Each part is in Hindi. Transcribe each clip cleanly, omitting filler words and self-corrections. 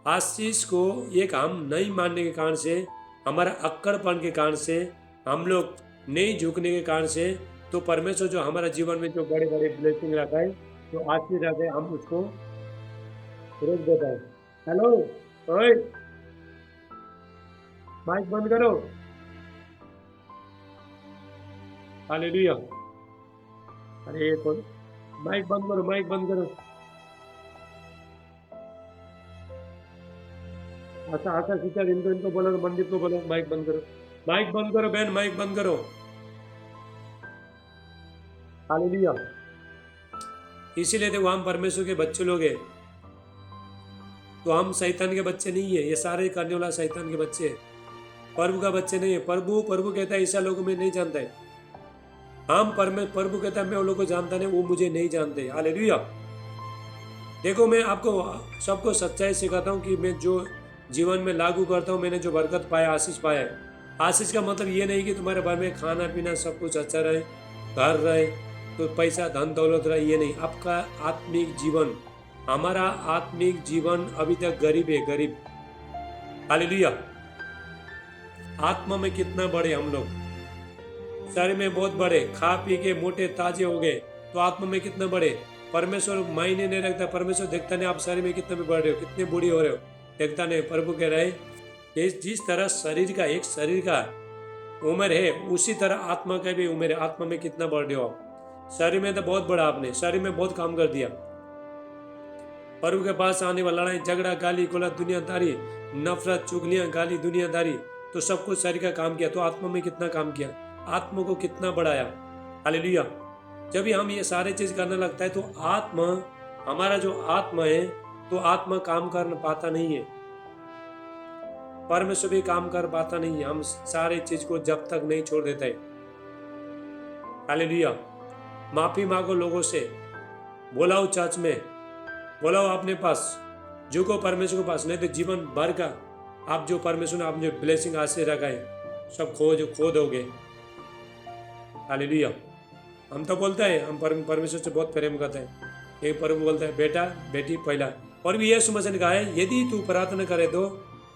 आशीष को एक हम नहीं मानने के कारण से, हमारा अक्कड़पन के कारण से, हम लोग नहीं झुकने के कारण से, तो परमेश्वर जो हमारा जीवन में जो बड़े बड़े ब्लेसिंग रखा है, जो आशीष रखा है, हम उसको रोक देता है। हेलो, ओए, माइक बंद करो। हालेलुया। अरे ये तो माइक बंद करो, माइक बंद करो। अच्छा आशा टीचर, इनको इनको बोलो, मंदिर को बोलो माइक बंद करो, माइक बंद करो बहन, माइक बंद करो। हालेलुया। इसीलिए देखो, हम परमेश्वर के बच्चे लोग हैं, तो हम शैतान के बच्चे नहीं है। ये सारे करने वाला शैतान के बच्चे हैं, प्रभु का बच्चे नहीं है। प्रभु प्रभु कहता है ऐसा लोगों में नहीं जानता है। हम प्रभु कहता है मैं उन लोगों को जानता नहीं, वो मुझे नहीं जानते। हालेलुया। देखो, मैं आपको सबको सच्चाई सिखाता हूँ कि मैं जो जीवन में लागू करता हूँ, मैंने जो बरकत पाया, आशीष पाया है। आशीष का मतलब ये नहीं कि तुम्हारे घर में खाना पीना सब कुछ अच्छा रहे, घर रहे, तो पैसा धन दौलत रहे, ये नहीं। आपका आत्मिक जीवन, हमारा आत्मिक जीवन अभी तक गरीब है, गरीब। हालेलुया। आत्मा में कितना बड़े हम लोग, शरीर में बहुत बड़े, खा पी के मोटे ताजे हो गए, तो आत्मा में कितना बड़े। परमेश्वर मायने नहीं रखता, परमेश्वर देखता नहीं आप शरीर में कितने भी बढ़ रहे हो, कितने बूढ़े हो रहे हो, देखता नहीं। प्रभु कह रहे कि जिस तरह शरीर का, एक शरीर का उम्र है, उसी तरह आत्मा का भी उम्र है। आत्मा में कितना बढ़ रहे हो आप। शरीर में तो बहुत बड़ा, आपने शरीर में बहुत काम कर दिया। प्रभु के पास आने वाला लड़ाई झगड़ा, गाली गलौज, दुनियादारी, नफरत, चुगलियां, गाली, दुनियादारी, तो सब कुछ शरीर का काम किया, तो आत्मा में कितना काम किया, आत्मा को कितना बढ़ाया। हालेलुया। जब भी हम ये सारे चीज करने लगता है, तो आत्मा, हमारा जो आत्मा है, तो आत्मा काम कर पाता नहीं है, परमेश्वर भी काम कर पाता नहीं है। हम सारे चीज को जब तक नहीं छोड़ देते। हालेलुया। माफी मांगो लोगों से, बुलाओ चर्च में, बुलाओ अपने पास, झुको परमेश्वर के पास, नहीं तो जीवन भर का आप जो परमेश्वर ने आपने ब्लेसिंग आशीष रखा है, सब खो दोगे। हालेलुया। हम तो बोलते हैं हम परमेश्वर से बहुत प्रेम करते हैं। एक प्रभु बोलता है बेटा बेटी पहला, और भी यीशु मसीह ने कहा है यदि तू प्रार्थना करे तो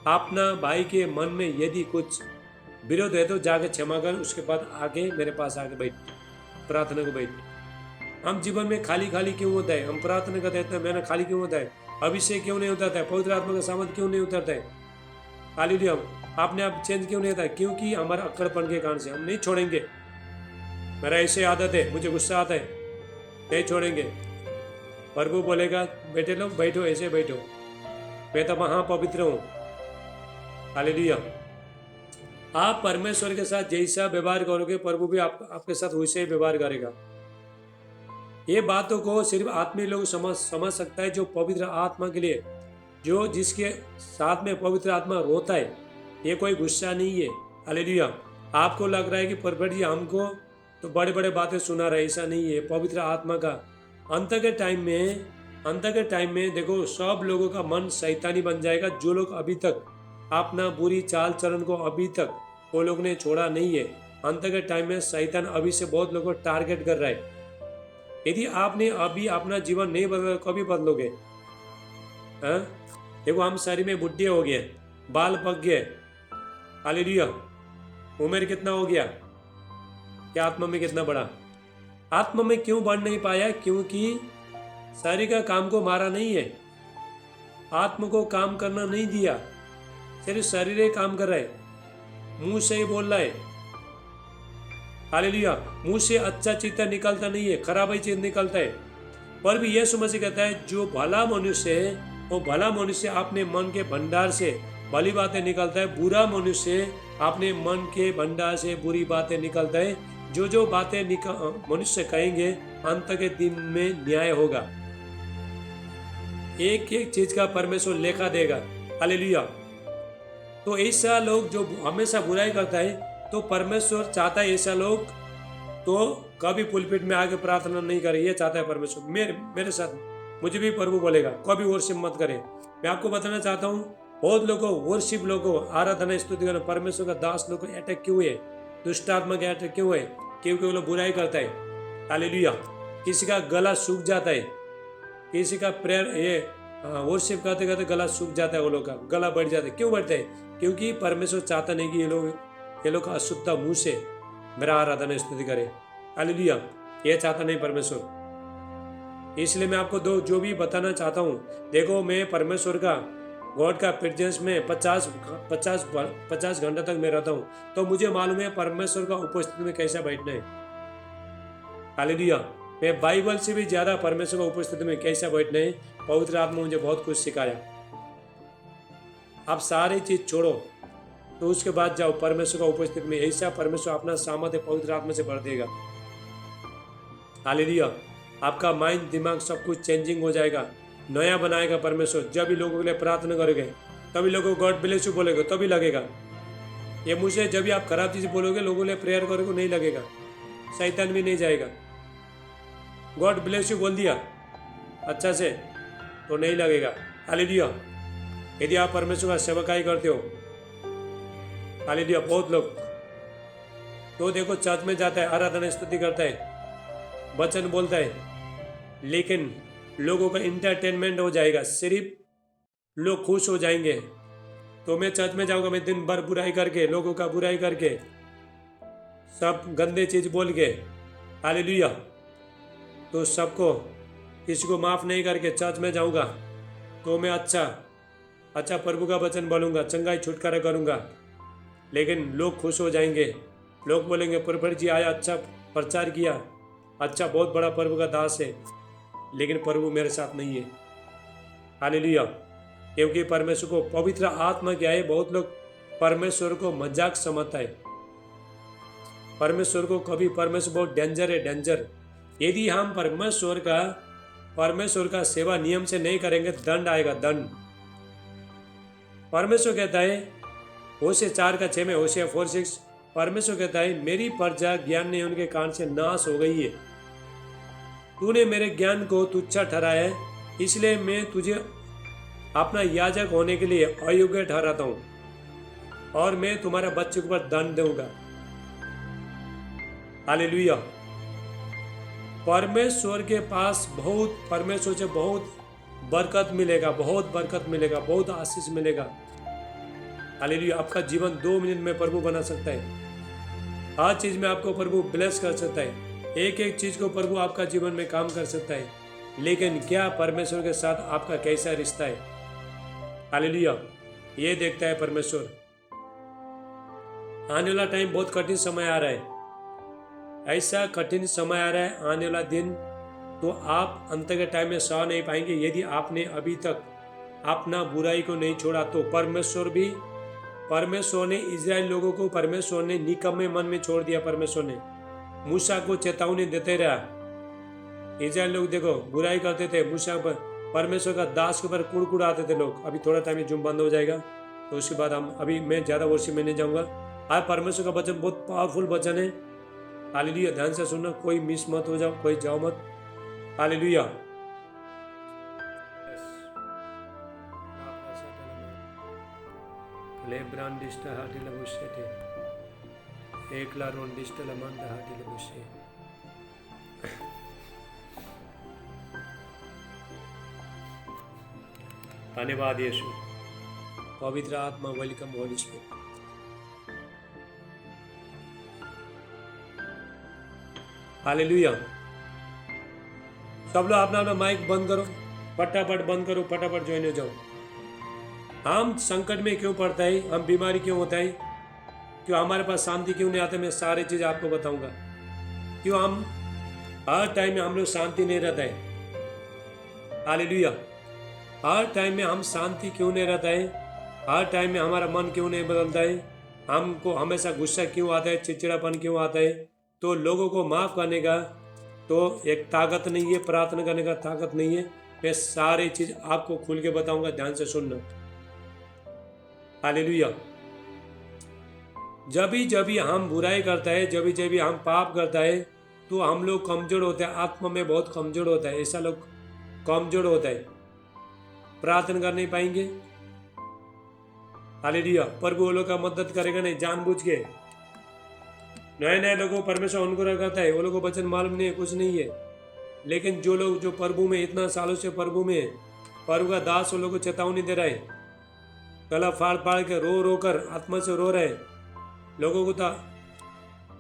अपना भाई के मन में यदि कुछ विरोध है तो जाके क्षमा कर, उसके बाद आके मेरे पास आके बैठ, प्रार्थना को बैठ। हम जीवन में खाली खाली क्यों होता है? हम प्रार्थना करते हैं, मैंने खाली क्यों होता है? अभिषेक क्यों नहीं उतरता है? पवित्र आत्मा का सामर्थ क्यों नहीं उतरता है? हालेलुया। आपने आप चेंज क्यों नहीं होता है? क्योंकि हमारा अक्कड़पन के कारण से हम नहीं छोड़ेंगे। मेरा ऐसे आदत है, मुझे गुस्सा आता है, नहीं छोड़ेंगे। प्रभु बोलेगा बेटे लोग बैठो, ऐसे बैठो, मैं तो महापवित्र हूँ। हालेलुया। आप परमेश्वर के साथ जैसा व्यवहार करोगे, प्रभु भी आपके साथ वैसे ही व्यवहार करेगा। ये बातों को सिर्फ आत्मीय लोग समझ सकता है, जो पवित्र आत्मा के लिए, जो जिसके साथ में पवित्र आत्मा रोता है। ये कोई गुस्सा नहीं है। हालेलुया। आपको लग रहा है कि परमेश्वर जी हमको तो बड़े बड़े बातें सुना रहे, ऐसा नहीं है। पवित्र आत्मा का अंत के टाइम में देखो, सब लोगों का मन शैतानी बन जाएगा। जो लोग अभी तक अपना बुरी चाल चलन को अभी तक वो लोग ने छोड़ा नहीं है, अंत के टाइम में शैतान अभी से बहुत लोगों को टारगेट कर रहा है। यदि आपने अभी अपना जीवन नहीं बदला, कभी बदलोगे? देखो, हम शरीर में बुढ़े हो गए, बाल पक गए। हालेलुया। उम्र कितना हो गया, क्या आत्मा में कितना बढ़ा? आत्मा में क्यों बढ़ नहीं पाया? क्योंकि शरीर का काम को मारा नहीं है, आत्मा को काम करना नहीं दिया। सिर्फ शरीर ही काम कर रहा है, मुंह से ही बोल रहा है। हालेलुया। मुंह से अच्छा चीज निकलता नहीं है, खराब ही चीज निकलता है। पर भी यीशु मसीह कहता है जो भला मनुष्य है, वो भला मनुष्य अपने मन के भंडार से भली बातें निकलता है, बुरा मनुष्य अपने मन के भंडार से बुरी बातें निकलता है। जो बातें मनुष्य कहेंगे, अंत के दिन में न्याय होगा। एक एक चीज का परमेश्वर लेखा देगा। हालेलुया। तो ऐसा लोग जो हमेशा बुराई करता है, तो परमेश्वर चाहता है ऐसा लोग तो कभी पुलपिट में आके प्रार्थना नहीं करे। ये चाहता है परमेश्वर। मेरे साथ मुझे भी प्रभु बोलेगा कभी वर्शिप मत करे। मैं आपको बताना चाहता हूँ, बहुत लोगों वर्शिप लोगों आराधना स्तुति करना, परमेश्वर का दास लोग को अटैक क्यों है, दुष्ट आत्मा के अटैक क्यों है? क्योंकि वो लोग बुराई करता है। हालेलुया। किसी का गला सूख जाता है, किसी का प्रेयर ये हाँ, वर्शिप करते करते गला सूख जाता है, वो लोग का गला बढ़ जाता है। क्यों बढ़ता है? क्योंकि परमेश्वर चाहता नहीं कि ये लोग अशुद्ध मुंह से मेरा आराधना स्तुति करे। हालेलुया। ये चाहता नहीं परमेश्वर। इसलिए मैं आपको दो जो भी बताना चाहता हूँ, देखो मैं परमेश्वर का गॉड का प्रेजेंस में 50 घंटा तक मैं रहता हूँ, तो मुझे मालूम है परमेश्वर का उपस्थिति में कैसा बैठना है। हालेलुया। मैं बाइबल से भी ज्यादा परमेश्वर का उपस्थिति में कैसा बैठना है, पवित्र आत्मा मुझे बहुत कुछ सिखाया। आप सारी चीज छोड़ो तो उसके बाद जाओ परमेश्वर का उपस्थिति में, ऐसा परमेश्वर अपना सामर्थ्य पवित्र आत्मा से भर देगा। हालेलुया। आपका माइंड दिमाग सब कुछ चेंजिंग हो जाएगा, नया बनाएगा परमेश्वर। जब भी लोगों के लिए प्रार्थना करोगे तभी लोगों को गॉड ब्लेस यू बोलेगे तभी लगेगा। ये मुझे जब भी आप खराब चीज बोलोगे, लोगों के लिए प्रेयर करोगे नहीं लगेगा, शैतान भी नहीं जाएगा। गॉड ब्लेस यू बोल दिया अच्छा से तो नहीं लगेगा। हालेलुया। यदि आप परमेश्वर का सेवकाई करते हो, हालेलुया, बहुत लोग तो देखो चर्च में जाता है, आराधना स्तुति करता है, वचन बोलता है, लेकिन लोगों का इंटरटेनमेंट हो जाएगा, सिर्फ लोग खुश हो जाएंगे। तो मैं चर्च में जाऊंगा, मैं दिन भर बुराई करके, लोगों का बुराई करके, सब गंदे चीज बोल के, हालेलुया, तो सबको किसी को माफ नहीं करके चर्च में जाऊंगा, तो मैं अच्छा प्रभु का वचन बोलूंगा, चंगाई छुटकारा करूंगा, लेकिन लोग खुश हो जाएंगे। लोग बोलेंगे प्रभु जी आया, अच्छा प्रचार किया, अच्छा बहुत बड़ा प्रभु का दास है, लेकिन प्रभु मेरे साथ नहीं है। हालेलुया। क्योंकि परमेश्वर को पवित्र आत्मा क्या है, बहुत लोग परमेश्वर को मजाक समझता है। परमेश्वर को कभी परमेश्वर बहुत डेंजर है, डेंजर। यदि हम परमेश्वर का सेवा नियम से नहीं करेंगे, दंड आएगा, दंड। परमेश्वर कहता है होशे 4:6 में, होशे 4:6, परमेश्वर कहता है मेरी प्रजा ज्ञान नहीं उनके कारण से नाश हो गई है। तूने मेरे ज्ञान को तुच्छ ठहराया है, इसलिए मैं तुझे अपना याजक होने के लिए अयोग्य ठहराता हूं, और मैं तुम्हारे बच्चे के ऊपर दंड दूंगा। हालेलुया। परमेश्वर के पास परमेश्वर से बहुत बरकत मिलेगा, बहुत बरकत मिलेगा, बहुत आशीष मिलेगा। हालेलुया। आपका जीवन 2 मिनट में प्रभु बना सकता है। हर चीज में आपको प्रभु ब्लेस कर सकता है, एक एक चीज को प्रभु आपका जीवन में काम कर सकता है, लेकिन क्या परमेश्वर के साथ आपका कैसा रिश्ता है? हालेलुया। ये देखता है परमेश्वर। आने वाला टाइम बहुत कठिन समय आ रहा है, ऐसा कठिन समय आ रहा है आने वाला दिन, तो आप अंत के टाइम में सह नहीं पाएंगे। यदि आपने अभी तक अपना बुराई को नहीं छोड़ा, तो परमेश्वर ने इजराइल लोगों को, परमेश्वर ने निकम्मे मन में छोड़ दिया। परमेश्वर ने मूसा को चेतावनी देते रहा। इजराइल लोग देखो बुराई करते थे, मूसा पर, परमेश्वर का दास के ऊपर कुड़कुड़ आते थे लोग। अभी थोड़ा टाइम में जूम बंद हो जाएगा, तो उसके बाद अभी मैं ज़्यादा वर्षी में नहीं जाऊँगा। आज परमेश्वर का वचन बहुत पावरफुल वचन है। हालेलुया। ध्यान से सुनना, कोई मिस मत हो जाओ, कोई जाओ मत। हालेलुया। लेब्रांडिस्टा हाटी लगुशेटे, एकला रोंडिस्टा लमांडा हाटी लगुशे। धन्यवाद यीशु। पवित्र आत्मा, वेलकम होली स्पिरिट। हालेलुया। सब लोग अपना अपना माइक बंद करो, फटाफट बंद करो, फटाफट ज्वाइन हो जाओ। हम संकट में क्यों पड़ता है, हम बीमारी क्यों होता है, क्यों हमारे पास शांति क्यों नहीं आती, मैं सारी चीज़ आपको बताऊंगा। क्यों हम हर टाइम में हम लोग शांति नहीं रहता है। हालेलुया। हर टाइम में हम शांति क्यों नहीं रहता है, हर टाइम में हमारा मन क्यों नहीं बदलता है, हमको हमेशा गुस्सा क्यों आता है, चिड़चिड़ापन क्यों आता है। तो लोगों को माफ़ करने का तो एक ताकत नहीं है, प्रार्थना करने का ताकत नहीं है। मैं सारी चीज़ आपको खुल के बताऊंगा, ध्यान से सुनना। हालेलुया। जब भी हम बुराई करता है, जब भी हम पाप करता है, तो हम लोग कमजोर होते हैं, आत्मा में बहुत कमजोर होता है। ऐसा लोग कमजोर होता है, प्रार्थना कर नहीं पाएंगे। हालेलुया। प्रभु वो लोग का मदद करेगा नहीं, जानबूझ के। नए लोगों को परमेश्वर अनुग्रह करता है, वो लोगों को वचन मालूम नहीं है, कुछ नहीं है। लेकिन जो लोग जो प्रभु में इतना सालों से प्रभु में प्रभु का दास वो लोगों को चेतावनी दे रहा है, गला फाड़ फाड़ के रो रो कर आत्मा से रो रहे लोगों को। तो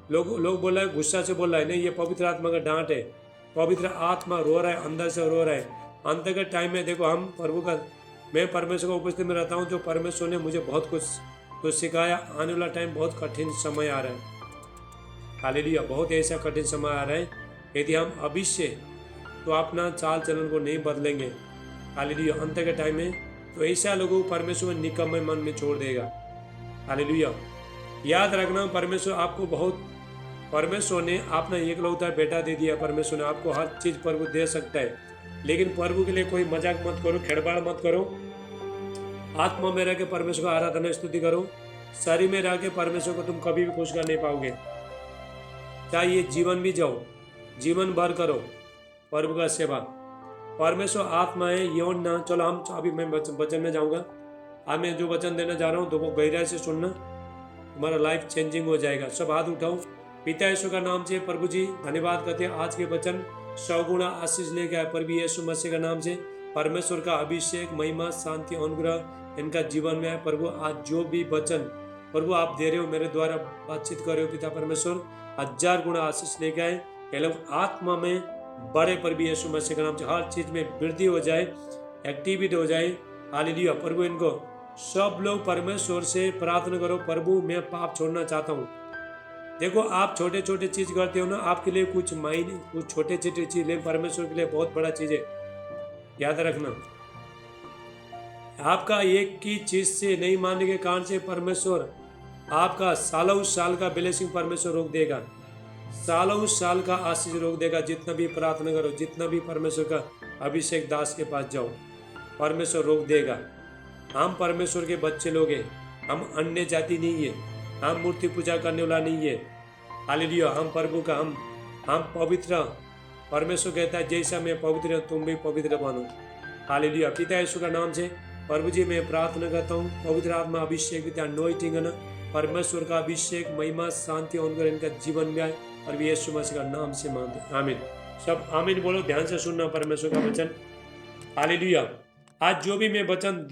लोग बोल रहा है, गुस्सा से बोल रहा है, नहीं ये पवित्र आत्मा का डांट है। पवित्र आत्मा रो रहा है, अंदर से रो रहा है। अंत के टाइम में देखो हम प्रभु का, मैं परमेश्वर का उपस्थिति में रहता हूँ, जो परमेश्वर ने मुझे बहुत कुछ तो सिखाया। आने वाला टाइम बहुत कठिन समय आ रहा है, हालेलुया, बहुत ऐसा कठिन समय आ रहा है। यदि हम अभी से तो अपना चाल चलन को नहीं बदलेंगे, हालेलुया, अंत के टाइम में तो ऐसा लोगों को परमेश्वर निकम्मे मन में छोड़ देगा, हालेलुया। याद रखना, परमेश्वर ने अपना एकलौता बेटा दे दिया। परमेश्वर ने आपको हर चीज़ प्रभु दे सकता है, लेकिन प्रभु के लिए कोई मजाक मत करो, खेड़बाड़ मत करो। आत्मा में रह के परमेश्वर का आराधना स्तुति करो। शरीर में रह के परमेश्वर को तुम कभी भी खुश कर नहीं पाओगे। चाहे ये जीवन भी जाओ, जीवन भर करो प्रभु का सेवा। परमेश्वर आत्मा है, यौन ना। चलो हम अभी मैं वचन में जाऊंगा। आज मैं जो वचन देना जा रहा हूँ तो वो गहराई से सुनना, तुम्हारा लाइफ चेंजिंग हो जाएगा। सब हाथ उठाओ। पिता यीशु का नाम से प्रभु जी धन्यवाद करते हैं। आज के वचन 100 गुना आशीष लेके आए प्रभु यीशु मसीह का नाम से। परमेश्वर का अभिषेक, महिमा, शांति, अनुग्रह इनका जीवन में है प्रभु। आज जो भी वचन प्रभु आप दे रहे हो, मेरे द्वारा बातचीत कर रहे हो पिता परमेश्वर, 1000 गुना आशीष लेके आए। ये लोग आत्मा में बड़े प्रभु यीशु मसीह के नाम से हर चीज में वृद्धि हो जाए, एक्टिविटी हो जाए, हालेलुया। प्रभु इनको सब लोग परमेश्वर से प्रार्थना करो, प्रभु मैं पाप छोड़ना चाहता हूँ। देखो आप छोटे छोटे चीज करते हो ना, आपके लिए कुछ छोटे छोटे चीज, लेकिन परमेश्वर के लिए बहुत बड़ा चीज है। याद रखना, आपका एक की चीज से नहीं मानने के कारण से परमेश्वर आपका सालों साल का ब्लेसिंग परमेश्वर रोक देगा, सालों साल का आशीष रोक देगा। जितना भी प्रार्थना करो, जितना भी परमेश्वर का अभिषेक दास के पास जाओ, परमेश्वर रोक देगा। हम परमेश्वर के बच्चे लोग हैं, हम अन्य जाति नहीं है, हम मूर्ति पूजा करने वाला नहीं है, हालेलुया। हम प्रभु का हम पवित्र, परमेश्वर कहता है जैसा मैं पवित्र हूँ तुम भी पवित्र बनो, हालेलुया। पिता यीशु का नाम से प्रभु जी मैं प्रार्थना करता हूँ, पवित्र आत्मा अभिषेक विद अनॉइंटिंग है ना, परमेश्वर का अभिषेक, महिमा, शांति और इनका जीवन में आए और यीशु मसीह का नाम से मानते, आमीन। सब आमीन बोलो, ध्यान से सुनना परमेश्वर का वचन, हालेलुया। आज जो भी मैं वचन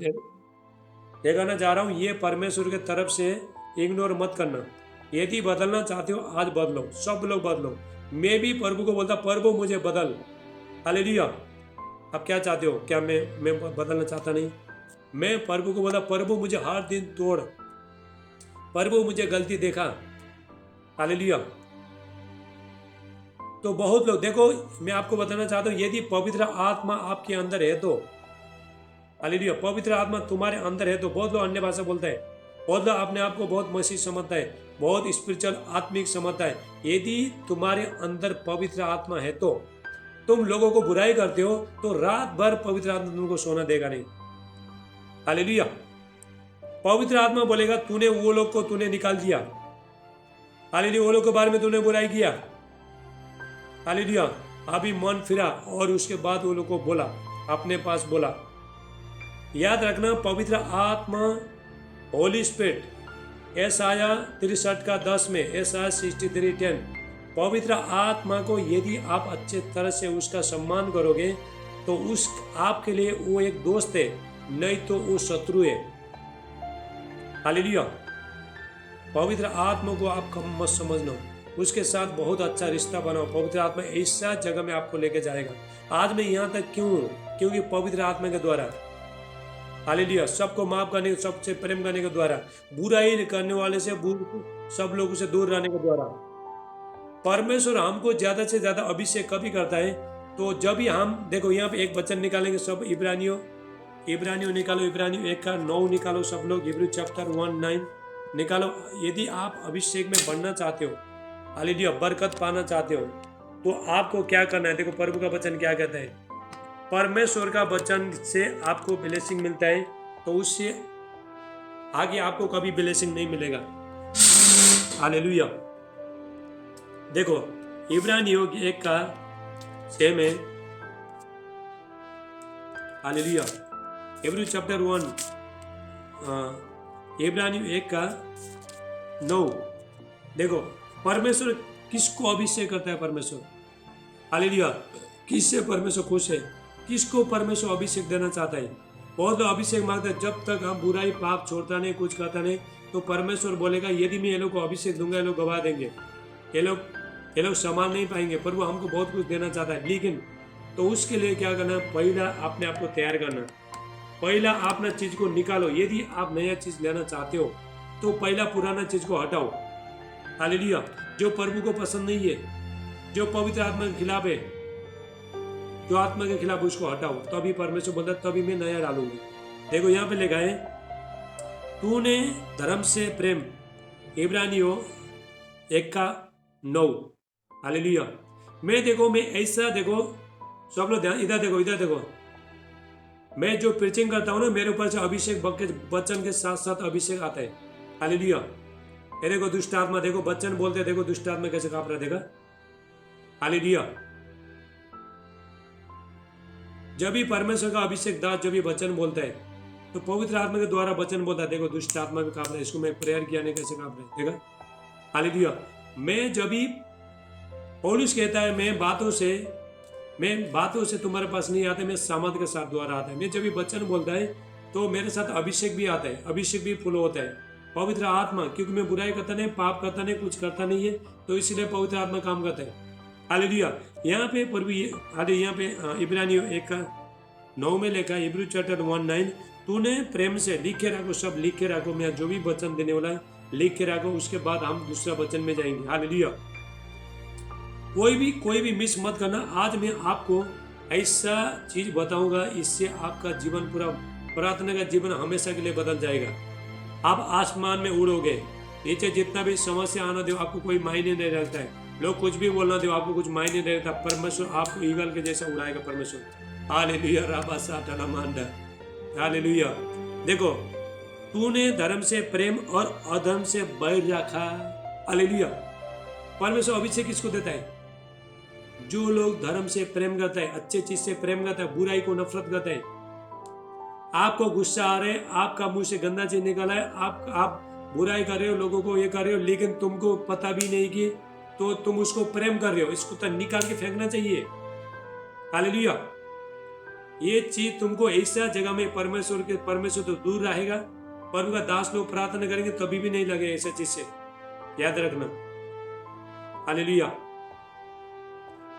देखाना चाह रहा हूँ, ये परमेश्वर के तरफ से इग्नोर मत करना। यदि बदलना चाहते हो आज बदलो, सब लोग बदलो। मैं भी प्रभु को बोलता, प्रभु मुझे बदल, हालेलुया। आप क्या चाहते हो? क्या मैं बदलना चाहता नहीं? मैं प्रभु को बोलता, प्रभु मुझे हर दिन तोड़, प्रभु मुझे गलती देखा, हालेलुया। तो बहुत लोग, देखो मैं आपको बताना चाहता हूँ, यदि पवित्र आत्मा आपके अंदर है तो, हालेलुया, पवित्र आत्मा तुम्हारे अंदर है तो, बहुत लोग अन्य भाषा बोलते हैं, बहुत लोग अपने आप को बहुत मसीह समझता है, बहुत स्पिरिचुअल आत्मिक समझता है। यदि तुम्हारे अंदर पवित्र आत्मा है तो तुम लोगों को बुराई करते हो तो रात भर पवित्र आत्मा तुमको सोना देगा नहीं, हालेलुया। पवित्र आत्मा बोलेगा तूने वो लोग को तूने निकाल दिया, हालेलुया, वो लोग के बारे में तूने बुराई किया, हालेलुया। अभी मन फिरा और उसके बाद वो लोग को बोला, अपने पास बोला। याद रखना, पवित्र आत्मा, होली स्पिरिट, यशाया 63:10 में, यशाया 63:10, पवित्र आत्मा को यदि आप अच्छे तरह से उसका सम्मान करोगे तो उस आपके लिए वो एक दोस्त है, नहीं तो वो शत्रु है, हालेलुया। पवित्र आत्मा को आप कम मत समझना, उसके साथ बहुत अच्छा रिश्ता बनाओ। पवित्र आत्मा ऐसा जगह में आपको लेके जाएगा। आज मैं यहाँ तक क्यों हूँ? क्योंकि पवित्र आत्मा के द्वारा, हालेलुया, सबको माफ करने, सबसे प्रेम करने के द्वारा, बुराई करने वाले से सब लोगों से दूर रहने के द्वारा। परमेश्वर हमको ज्यादा से ज्यादा अभिषेक कभी करता है तो जब ही हम, देखो यहाँ पे एक वचन निकालेंगे सब, इब्रानियों निकालो, इब्रानियों 1:9 निकालो सब लोग, हिब्रू चैप्टर 1:9 निकालो। यदि आप अभिषेक में बढ़ना चाहते हो, हालेलुया, बरकत पाना चाहते हो तो आपको क्या करना है? देखो प्रभु का वचन क्या कहता है, परमेश्वर का वचन से आपको ब्लेसिंग मिलता है तो उससे आगे आपको कभी ब्लेसिंग नहीं मिलेगा, हालेलुया। देखो इब्रानियों 1:6 में, हालेलुया, हिब्रू चैप्टर 1, इब्रानियों 1:9, देखो परमेश्वर किसको अभिषेक करता है? परमेश्वर, हालेलुया, किससे परमेश्वर खुश है? किसको परमेश्वर अभिषेक देना चाहता है? बहुत लोग अभिषेक मांगते हैं, जब तक हम बुराई पाप छोड़ता नहीं, कुछ करता नहीं, तो परमेश्वर बोलेगा यदि मैं ये लोग को अभिषेक दूंगा, ये लोग गवा देंगे, ये लोग संभाल नहीं पाएंगे। पर वो हमको बहुत कुछ देना चाहता है, लेकिन तो उसके लिए क्या करना? पहला अपने आप को तैयार करना। पहला अपना चीज को निकालो। यदि आप नया चीज लेना चाहते हो तो पहला पुराना चीज को हटाओ। हालेलुया। जो प्रभु को पसंद नहीं है, जो पवित्र आत्मा के खिलाफ है, जो आत्मा के खिलाफ, उसको हटाओ। तभी परमेश्वर बोलता है तभी मैं नया डालूंगी। देखो यहाँ पे लिखा है, तूने धर्म से प्रेम, इब्रानियों 1:9। हालेलुया। मैं ऐसा देखो, सब लोग ध्यान, इधर देखो, मैं जो प्रीचिंग करता हूँ ना, मेरे ऊपर से अभिषेक वचन के साथ साथ अभिषेक आता है। हालेलुया। ये देखो दुष्ट आत्मा, देखो वचन बोलते, देखो दुष्ट आत्मा कैसे कांप रहा, देखा? हालेलुया। जब भी परमेश्वर का अभिषेक दास जब भी वचन बोलता है, तो पवित्र आत्मा के द्वारा वचन बोलता है, देखो दुष्ट आत्मा भी कांप रहा है। इसको मैं प्रेयर किया नहीं, कैसे कांप रहा है, देखा? हालेलुया। मैं जब भी पौलुस कहता है मैं बातों से तुम्हारे पास नहीं आते, मैं सामर्थ के साथ द्वारा आता है। मैं जब भी वचन बोलता है तो मेरे साथ अभिषेक भी आता है, अभिषेक भी फुल होता है, पवित्र आत्मा। क्योंकि मैं बुराई करता नहीं, पाप करता नहीं, कुछ करता नहीं है, तो इसलिए पवित्र आत्मा काम करता है। हालेलुया। यहाँ पे प्रभु यहाँ पे इब्रानियों 1:9 में लिखा है, इब्रू चैप्टर 1:9, तूने प्रेम से लिखे रखो, सब लिखे रखो। मैं जो भी वचन देने वाला है लिख के रखो, उसके बाद हम दूसरा वचन में जाएंगे। हालेलुया। कोई भी मिस मत करना। आज मैं आपको ऐसा चीज बताऊंगा, इससे आपका जीवन पूरा, प्रार्थना का जीवन हमेशा के लिए बदल जाएगा। आप आसमान में उड़ोगे। नीचे जितना भी समस्या आना दो, आपको कोई मायने नहीं रहता है। लोग कुछ भी बोलना दो, आपको कुछ मायने नहीं रहता। परमेश्वर आपको ईगल के जैसा उड़ाएगा परमेश्वर। हालेलुया। राबा साटा मांडा। हालेलुया। देखो, तूने धर्म से प्रेम और अधर्म से बैर रखा। हालेलुया। परमेश्वर अभिषेक किसको देता है? जो लोग धर्म से प्रेम करता है, अच्छे चीज से प्रेम करता है, बुराई को नफरत करता है। आपको गुस्सा आ रहा है, आपका मुंह से गंदा चीज निकला है, आप बुराई कर रहे हो, लोगों को ये कर रहे हो, लेकिन तुमको पता भी नहीं कि तो तुम उसको प्रेम कर रहे हो। इसको तो निकाल के फेंकना चाहिए। हालेलुया। ये चीज तुमको ऐसा जगह में परमेश्वर तो दूर रहेगा। प्रभु का दास लोग प्रार्थना करेंगे तभी भी नहीं लगे ऐसा चीज से, याद रखना। हालेलुया।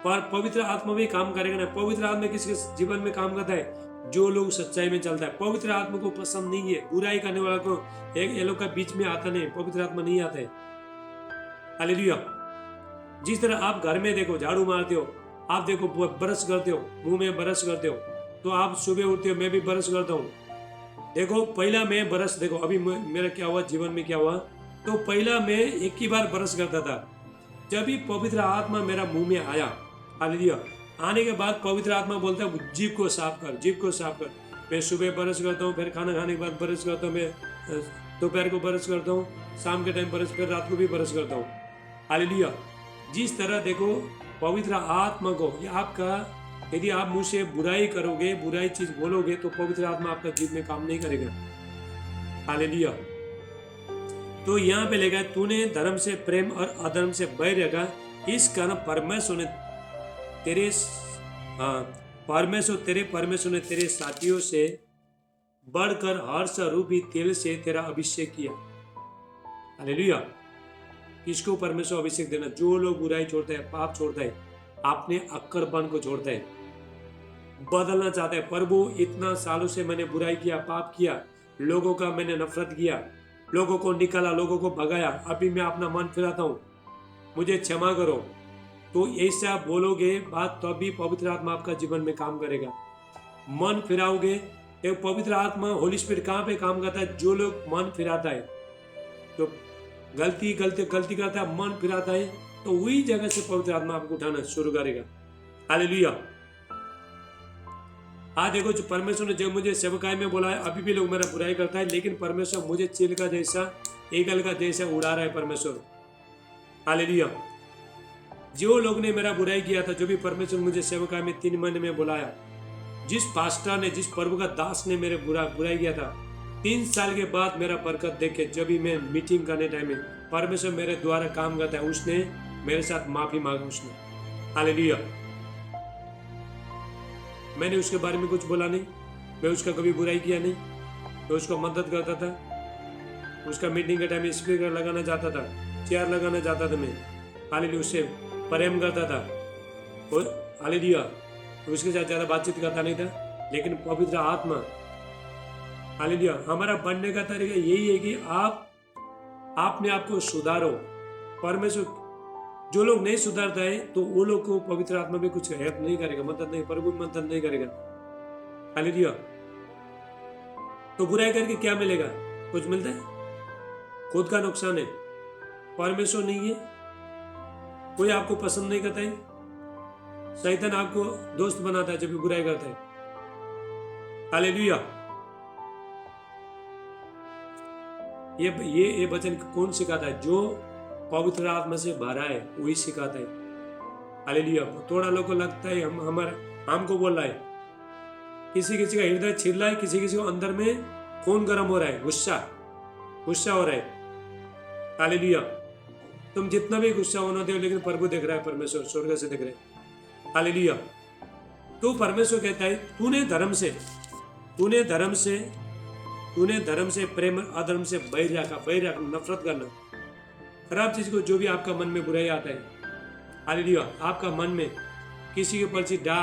पर पवित्र आत्मा भी काम करेगा ना। पवित्र आत्मा किसके जीवन में काम करता है? जो लोग सच्चाई में चलता है। पवित्र आत्मा को पसंद नहीं है बुराई करने वाला को, एक ये लोग का बीच में आता नहीं, पवित्र आत्मा नहीं आता है। हालेलुया। जिस तरह आप घर में देखो झाड़ू मारते हो, आप देखो ब्रश करते हो, मुंह में ब्रश करते हो, तो आप सुबह उठते हो, मैं भी ब्रश करता हूँ। देखो पहला मैं ब्रश, देखो अभी मेरा क्या हुआ जीवन में, क्या हुआ, तो पहला मैं एक ही बार ब्रश करता था। जब भी पवित्र आत्मा मेरा मुंह में आया, हालेलुया, आने के बाद पवित्र आत्मा बोलता है जीभ को साफ कर, जीभ को साफ कर। मैं सुबह ब्रश करता हूँ, फिर खाना खाने के बाद ब्रश करता हूँ, मैं दोपहर को ब्रश करता हूँ, शाम के टाइम ब्रश, फिर रात को भी ब्रश करता हूँ। हालेलुया। जिस तरह देखो पवित्र आत्मा को, ये आपका, यदि आप मुझसे बुराई करोगे, बुराई चीज बोलोगे, तो पवित्र आत्मा आपका जीव में काम नहीं करेगा। हालेलुया। तो यहाँ पे लिखा है, तूने धर्म से प्रेम और अधर्म से बैर रखा, इस कारण परमेश्वर ने तेरे साथियों से बढ़कर हर्ष रूपी तेल से तेरा अभिषेक किया। हालेलुया। किसको परमेश्वर अभिषेक देना? जो लोग बुराई छोड़ता है, पाप छोड़ता है, अपने अक्कड़पन को छोड़ता है, बदलना चाहता है। प्रभु इतना सालों से मैंने बुराई किया, पाप किया, लोगों का मैंने नफरत किया, लोगों को निकाला, लोगों को भगाया, अभी मैं अपना मन फिराता हूँ, मुझे क्षमा करो। तो ऐसा बोलोगे बात, तो अभी पवित्र आत्मा आपका जीवन में काम करेगा। मन फिराओगे, एक पवित्र आत्मा होली स्पिरिट कहाँ पे काम करता है? जो लोग मन फिराता है, तो गलती करता है, मन फिराता है, तो वही जगह से पवित्र आत्मा आपको उठाना शुरू करेगा। हालेलुया। हाँ देखो, जो परमेश्वर ने जब मुझे सेवकाई में बोला है, अभी भी लोग मेरा बुराई करता है, लेकिन परमेश्वर मुझे चिल का जैसा, ईगल का जैसा उड़ा रहा है परमेश्वर। हालेलुया। जो लोग ने मेरा बुराई किया था, जो भी परमेश्वर मुझे सेवकाई में 3 महीने में बुलाया, जिस पास्टर ने, जिस प्रभु का दास ने मेरे बुराई किया था, 3 साल के बाद मेरा बरकत देख के, जब भी मैं मीटिंग करने टाइम में परमेश्वर मेरे द्वारा काम करता है, उसने मेरे साथ माफी मांगा उसने। हालेलुया। मैंने उसके बारे में कुछ बोला नहीं, मैं उसका कभी बुराई किया नहीं, मैं उसको मदद करता था, उसका मीटिंग के टाइम स्पीकर लगाना चाहता था, चेयर लगाना चाहता था मैं, हालेलुया, उससे प्रेम करता था और हालेलुया, उसके साथ ज़्यादा बातचीत करता नहीं था। लेकिन पवित्र आत्मा, हालेलुया, हमारा बनने का तरीका यही है कि आप अपने आप को सुधारो। परमेश्वर, जो लोग नहीं सुधारता है तो वो लोग को पवित्र आत्मा भी कुछ हेल्प नहीं करेगा, मदद नहीं, प्रभु मदद नहीं करेगा। हालेलुया। तो बुराई करके क्या मिलेगा? कुछ मिलता है? खुद का नुकसान है। परमेश्वर नहीं है, कोई आपको पसंद नहीं करता है, शैतान आपको दोस्त बनाता है जब भी बुराई करता है। हालेलुया। ये वचन कौन सिखाता है? जो पवित्र आत्मा से भरा है वही सिखाता है। हालेलुया। थोड़ा लोग को लगता है हमको बोल रहा है, किसी किसी का हृदय छिल रहा है, किसी किसी को अंदर में खून गर्म हो रहा है, गुस्सा हो रहा है। हालेलुया। तुम जितना भी गुस्सा होना दो, लेकिन प्रभु देख रहा है, परमेश्वर स्वर्ग से देख रहे हैं। हालेलुया। तो परमेश्वर कहता है, तूने धर्म से प्रेम, अधर्म से बैर रखा, नफरत करना, खराब चीज को, जो भी आपका मन में बुराई आता है। हालेलुया। आपका मन में किसी के ऊपर डा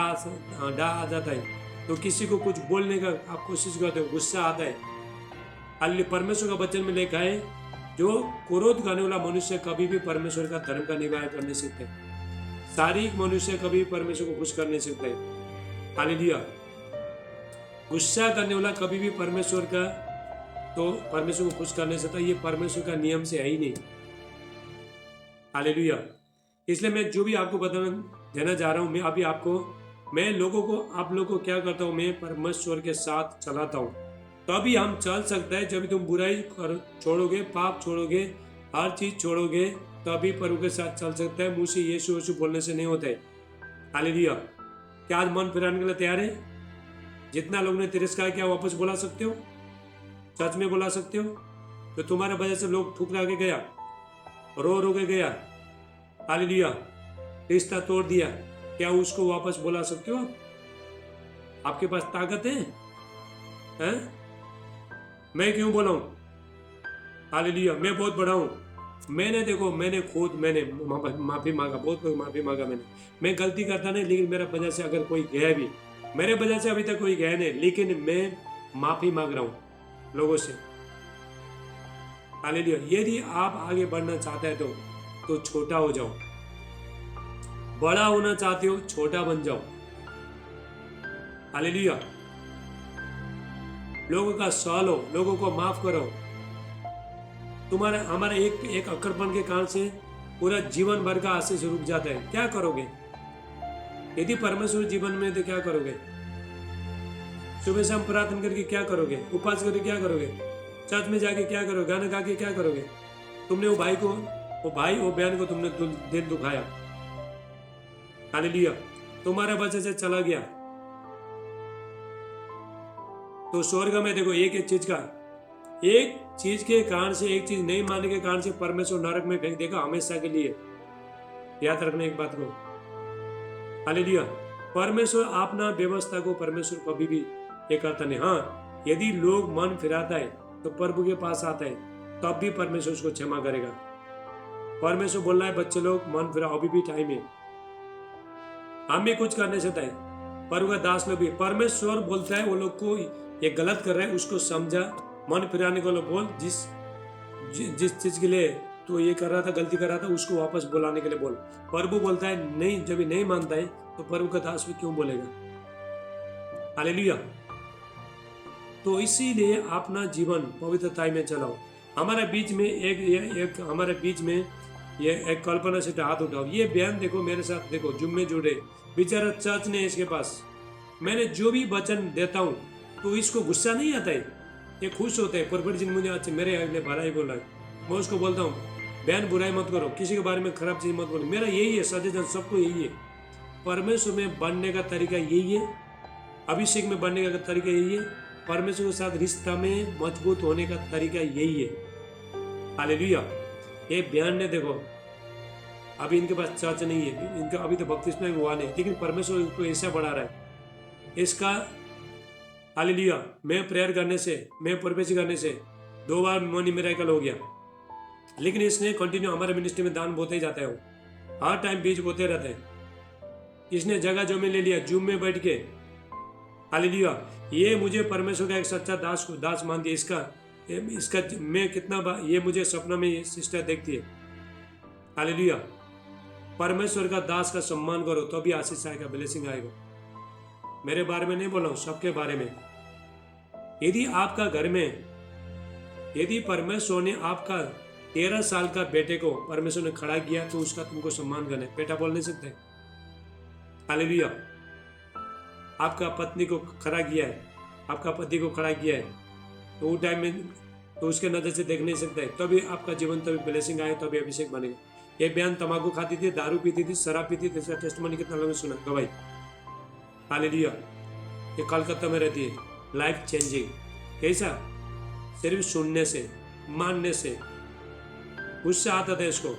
आ जाता है, तो किसी को कुछ बोलने का आप कोशिश करते हो, गुस्सा आता है। हालेलुया। परमेश्वर का वचन में लिखा है, जो क्रोध करने वाला मनुष्य कभी भी परमेश्वर का धर्म का निवारण कर नहीं सकते। शारीरिक मनुष्य कभी परमेश्वर को खुश कर नहीं सकते। हालेलुया। गुस्सा करने वाला कभी भी परमेश्वर को खुश कर नहीं सकता। ये परमेश्वर का नियम से है ही नहीं। हालेलुया। इसलिए मैं जो भी आपको देना जा रहा हूँ, मैं आप लोगों को क्या करता हूँ, मैं परमेश्वर के साथ चलाता हूँ। तभी हम चल सकते हैं। जब तुम बुराई छोड़ोगे, पाप छोड़ोगे, हर चीज छोड़ोगे, तभी प्रभु के साथ चल सकते हैं। मुँह से यीशु बोलने से नहीं होता है। हालेलुया। क्या आज मन फिराने के लिए तैयार है? जितना लोग ने तिरस्कार किया वापस बुला सकते हो, सच में बुला सकते हो? तो तुम्हारे वजह से लोग ठुकरा के गया, रो के गया, हालेलुया, रिश्ता तोड़ दिया, क्या उसको वापस बुला सकते हो? आपके पास ताकत है? हैं? मैं क्यों बोला हूं? हालेलुया। मैं बहुत बड़ा हूं। मैंने खुद माफी मांगा, बहुत माफी मांगा मैं गलती करता नहीं, लेकिन मेरा वजह से अगर कोई गया भी, मेरे वजह से अभी तक कोई गया नहीं, लेकिन मैं माफी मांग रहा हूं लोगों से। हालेलुया। यदि आप आगे बढ़ना चाहते हैं तो छोटा हो जाओ, बड़ा होना चाहते हो छोटा बन जाओ। हालेलुया। लोगों का सह लो, लोगों को माफ करो। हमारा एक अक्कड़पन के कारण से पूरा जीवन भर का आशीष रुक जाता है। क्या करोगे यदि परमेश्वर जीवन में? तो क्या करोगे? सुबह शाम प्रार्थना करके क्या करोगे? उपवास करके क्या करोगे? चर्च में जाके क्या करोगे? गाना गा के क्या करोगे? तुमने वो बहन को तुमने दिल दुखाया। हालेलुया। तुम्हारा वजह से चला गया तो स्वर्ग में देखो, एक चीज के कारण से, एक चीज नहीं मानने के कारण से परमेश्वर नरक में फेंक देगा हमेशा के लिए। याद रखना एक बात को। हालेलुया। परमेश्वर अपना व्यवस्था को परमेश्वर कभी भी ये करता नहीं। हाँ, यदि लोग मन फिराता है तो प्रभु के पास आता है, तब भी परमेश्वर उसको क्षमा करेगा। परमेश्वर बोल रहा है, बच्चे लोग मन फिराओ, अभी भी टाइम है। हम भी कुछ करने से है, प्रभु का दास लोग भी। परमेश्वर बोलता है वो लोग को ये गलत कर रहे हैं, उसको समझा, मन फिराने को लोग बोल, जिस चीज के लिए तो ये कर रहा था, गलती कर रहा था, उसको वापस बुलाने के लिए बोल। प्रभु बोलता है नहीं, जब नहीं मानता है तो प्रभु का दास भी क्यों बोलेगा? हालेलुया। तो इसीलिए अपना जीवन पवित्रता में चलाओ। हमारे बीच में एक कल्पना से हाथ उठाओ। ये बयान देखो, मेरे साथ देखो, जुम्मे जुड़े बेचारा चर्च ने इसके पास, मैंने जो भी वचन देता हूँ तो इसको गुस्सा नहीं आता है, ये खुश होते हैं। परवर जी मुझे अच्छे मेरे अगले भला ही बोला है, मैं उसको बोलता हूँ, बयान बुराई मत करो, किसी के बारे में खराब चीज मत बोलो। मेरा यही है, सचेतन सबको यही है। परमेश्वर में बनने का तरीका यही है, अभिषेक में बनने का तरीका यही है, परमेश्वर के साथ रिश्ता में मजबूत होने का तरीका यही है। हालेलुया। ये बयान ने देखो, अभी इनके पास चर्च नहीं है, इनका अभी तो बपतिस्मा हुआ नहीं, लेकिन परमेश्वर इनको ऐसा बढ़ा रहा है। इसका हालेलुया, मैं प्रेयर करने से, मैं प्रोफेसी करने से 2 बार मनी मिरेकल हो गया, लेकिन इसने कंटिन्यू हमारे मिनिस्ट्री में दान बोते ही जाता है। वो हर टाइम बीज बोते रहते हैं। इसने जगह जमीन ले लिया, जूम में बैठ के। हालेलुया, ये मुझे परमेश्वर का एक सच्चा दास मानती है। इसका मैं कितना ये मुझे सपना में ये सिस्टर देखती है। हालेलुया, परमेश्वर का दास का सम्मान करो तो भी आशीष आएगा, ब्लेसिंग आएगा। मेरे बारे में नहीं बोल रहा हूँ, सबके बारे में। यदि आपका घर में, यदि परमेश्वर ने आपका 13 साल का बेटे को परमेश्वर ने खड़ा किया तो उसका तुमको सम्मान करना है। बेटा बोल नहीं सकते। हालेलुया, आपका पत्नी को खड़ा किया है, आपका पति को खड़ा किया है, तो वो टाइम में तो उसके नजर से देख नहीं सकता है, तभी आपका जीवन, तभी ब्लेसिंग आए, तभी अभिषेक बनेगा। ये बयान तंबाकू खाती थी, दारू पीती थी, शराब पीती थी, इसका टेस्टमनी कितना लोगों ने सुना, गवाही। हालेलुया, ये कलकत्ता में रहती है, लाइफ चेंजिंग। कैसा? सिर्फ सुनने से, मानने से, गुस्सा आता था इसको।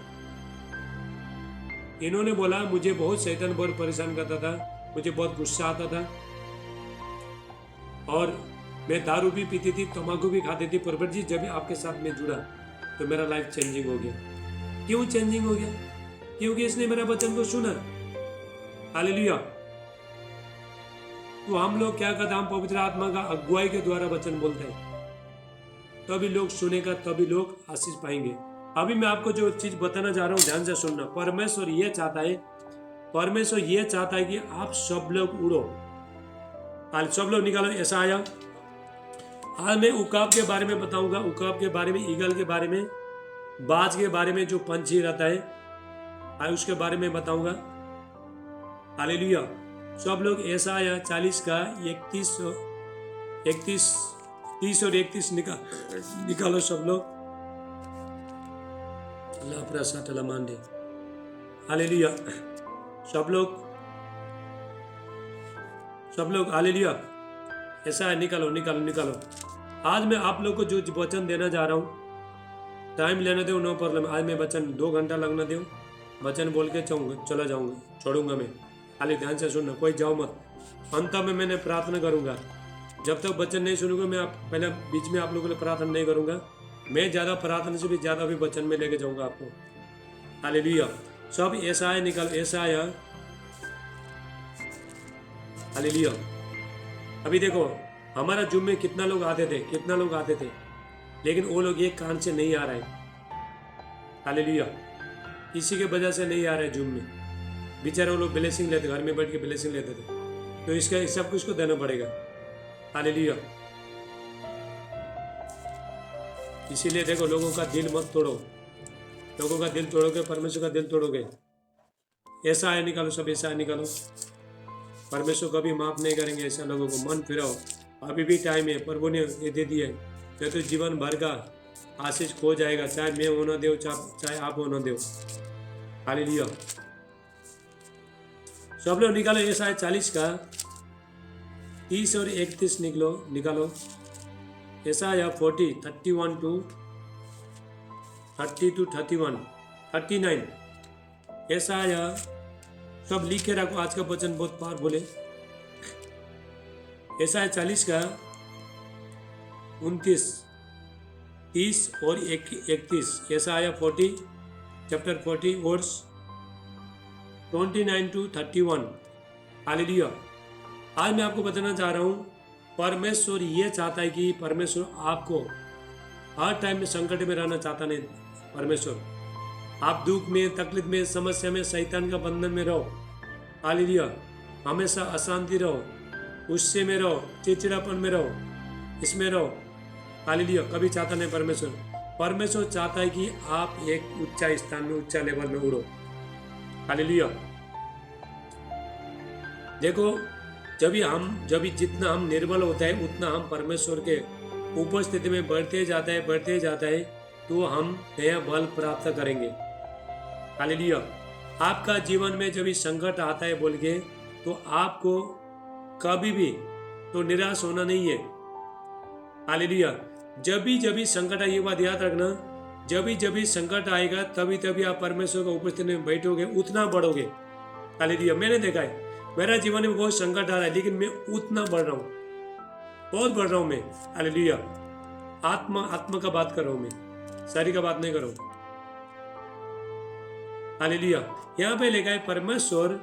इन्होंने बोला मुझे बहुत शैतान बहुत परेशान करता था, मुझे बहुत गुस्सा आता था और मैं दारू भी पीती थी, तंबाकू भी खाती थी। प्रभु जी जब आपके साथ में जुड़ा तो मेरा लाइफ चेंजिंग हो गया। क्यों चेंजिंग हो गया? क्योंकि इसने मेरा वचन को सुना। हालेलुया। तो हम लोग क्या करते हैं? हम पवित्र आत्मा का अगुवाई के द्वारा वचन बोलते हैं, तभी लोग सुनेगा, तभी लोग आशीष पाएंगे। अभी मैं आपको जो चीज बताना चाह रहा हूँ, ध्यान से सुनना। परमेश्वर ये चाहता है, परमेश्वर ये चाहता है कि आप सब लोग उड़ो। आज सब लोग निकालो। ऐसा आया। आज मैं उकाब के बारे में बताऊंगा, उकाब के बारे में, ईगल के बारे में, बाज के बारे में, जो पंछी रहता है, आज उसके बारे में बताऊंगा। हालेलुया। सब लोग ऐसा आया 40 का 30 और 31 निकालो सब लोग। अल्लाह प्रसाद अल्लाह मान दे। हालेलुया। सब लोग हालेलुया। ऐसा है, निकालो। आज मैं आप लोग को जो वचन देना जा रहा हूँ, टाइम लेने दो, नो प्रॉब्लम। आज मैं वचन 2 घंटा लगना दो, वचन बोल के चला जाऊंगा, छोड़ूंगा मैं। खाली ध्यान से सुनना, कोई जाओ मत। अंत में मैंने प्रार्थना करूंगा। जब तक वचन नहीं सुनूंगा मैं पहले बीच में आप लोगों के लिए प्रार्थना नहीं करूंगा। मैं ज़्यादा प्रार्थना से भी ज़्यादा भी वचन में लेके जाऊंगा आपको। हालेलुया। सब ऐसा है, निकल ऐसा आया। हालेलुया। अभी देखो हमारा जूम में कितना लोग आते थे, लेकिन वो लोग एक कान से नहीं आ रहे। हालेलुया। इसी के वजह से नहीं आ रहे जूम में। बेचारे वो लोग ब्लेसिंग लेते, घर में बैठ के ब्लेसिंग लेते थे, तो इसका सब कुछ को देना पड़ेगा। हालेलुया। इसीलिए देखो, लोगों का दिल मत तोड़ो। लोगों का दिल तोड़ोगे, परमेश्वर का दिल तोड़ोगे। ऐसा है, निकालो सब, ऐसा है, निकालो। परमेश्वर कभी माफ नहीं करेंगे ऐसा लोगों को। मन फिराओ, अभी भी टाइम है। प्रभु ने ये दे दिया है, तो जीवन भर का आशीष खो जाएगा, चाहे मैं होना दो, चाहे आप होना दो। हालेलुया। सब लोग निकालो। ऐसा है 40 का 30 और 31 निकालो। ऐसा है 40, 31 to 30 to 31, 39। ऐसा है, सब लिख के रखो। आज का वचन बहुत पावरफुल है। ऐसा है 40 का 29, 30 और 31। ऐसा आया 40, चैप्टर 40 वर्स 29 to 31। हालेलुया। आज मैं आपको बताना चाह रहा हूँ, परमेश्वर ये चाहता है कि परमेश्वर आपको हर टाइम में संकट में रहना चाहता नहीं। परमेश्वर आप दुख में, तकलीफ में, समस्या में, शैतान का बंधन में रहो। हालेलुया। हमेशा अशांति रहो, गुस्से में रहो, चिड़चिड़ापन में रहो, इसमें रहो। हालेलुया। कभी चाहता नहीं परमेश्वर चाहता है कि आप एक ऊंचा स्थान में, ऊंचा लेवल में उड़ो। हालेलुया। देखो, जब जितना हम निर्बल होता है, उतना हम परमेश्वर के उपस्थिति में बढ़ते जाता है, तो हम नया बल प्राप्त करेंगे। हालेलुया। आपका जीवन में जब संकट आता है बोल के, तो आपको कभी भी तो निराश होना नहीं है। हालेलुया। जब भी संकट आए, ये बात याद रखना, जब भी संकट आएगा तभी आप परमेश्वर के उपस्थिति में बैठोगे, उतना बढ़ोगे। हालेलुया। मैंने देखा है मेरा जीवन में बहुत संकट आ रहा है, लेकिन मैं उतना बढ़ रहा हूँ, बहुत बढ़ रहा हूँ मैं। हालेलुया। आत्मा का बात कर रहा हूँ मैं, शरीर का बात नहीं कर रहा हूँ। हालेलुया। यहाँ पे लिखा है परमेश्वर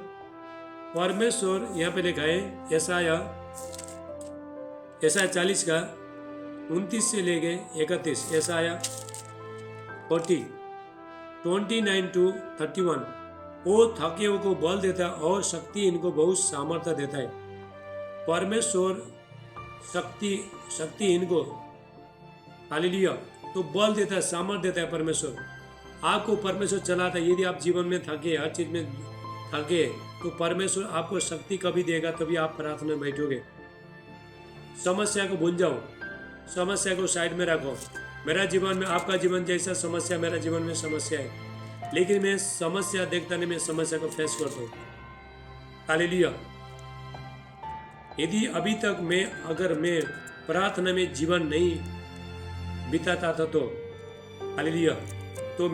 यहाँ पे लिखा है यशाया 40 का 29 से लेके 31, यशाया 29-31। वो थके हुए को बल देता है और शक्ति इनको बहुत सामर्थ्य देता है। परमेश्वर शक्ति इनको, हालेलुया, तो बल देता है, सामर्थ्य देता है परमेश्वर। आपको परमेश्वर चलाता है। यदि आप जीवन में थके, हर चीज में थके, तो परमेश्वर आपको शक्ति कभी देगा, तभी आप प्रार्थना में बैठोगे। समस्या को भूल जाओ, समस्या को साइड में रखो। मेरा जीवन में आपका जीवन जैसा समस्या, मेरा जीवन में समस्या है, लेकिन मैं समस्या देखता नहीं, मैं समस्या को फेस करता हूँ। हालेलुया। यदि अभी तक अगर मैं प्रार्थना में जीवन नहीं बिताता था, तो हालेलुया, तो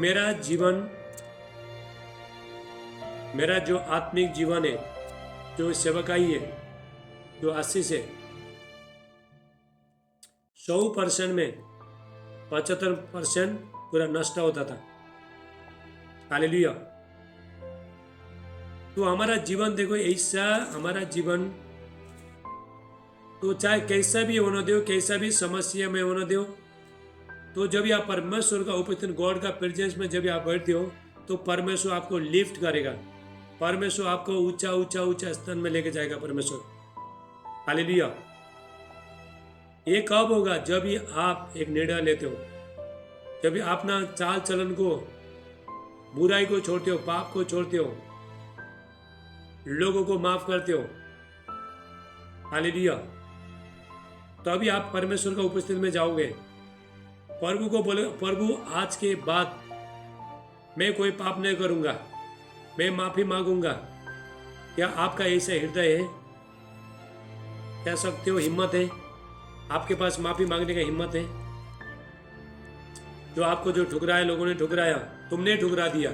मेरा जो आत्मिक जीवन है, जो सेवकाई है, जो 80 से 100% में 75% पूरा नष्ट होता था। हालेलुया। तो हमारा जीवन देखो ऐसा, हमारा जीवन तो चाहे कैसा भी होने दो, कैसा भी समस्या में होने दो, तो जब आप परमेश्वर का उपस्थित, गॉड का प्रेजेंस में जब आप बैठते हो, तो परमेश्वर आपको लिफ्ट करेगा। परमेश्वर आपको ऊंचा ऊंचा ऊंचा स्थान में लेके जाएगा परमेश्वर। हालेलुया। ये कब होगा? जब भी आप एक निर्णय लेते हो, जब भी अपना चाल चलन को, बुराई को छोड़ते हो, पाप को छोड़ते हो, लोगों को माफ करते हो। हालेलुया। तभी आप परमेश्वर का उपस्थित में जाओगे। प्रभु को बोले, प्रभु आज के बाद मैं कोई पाप नहीं करूंगा, मैं माफी मांगूंगा। क्या आपका ऐसा हृदय है? कह सकते हो, हिम्मत है? आपके पास माफी मांगने का हिम्मत है? जो आपको जो ठुकराया, लोगों ने ठुकराया, तुमने ठुकरा दिया,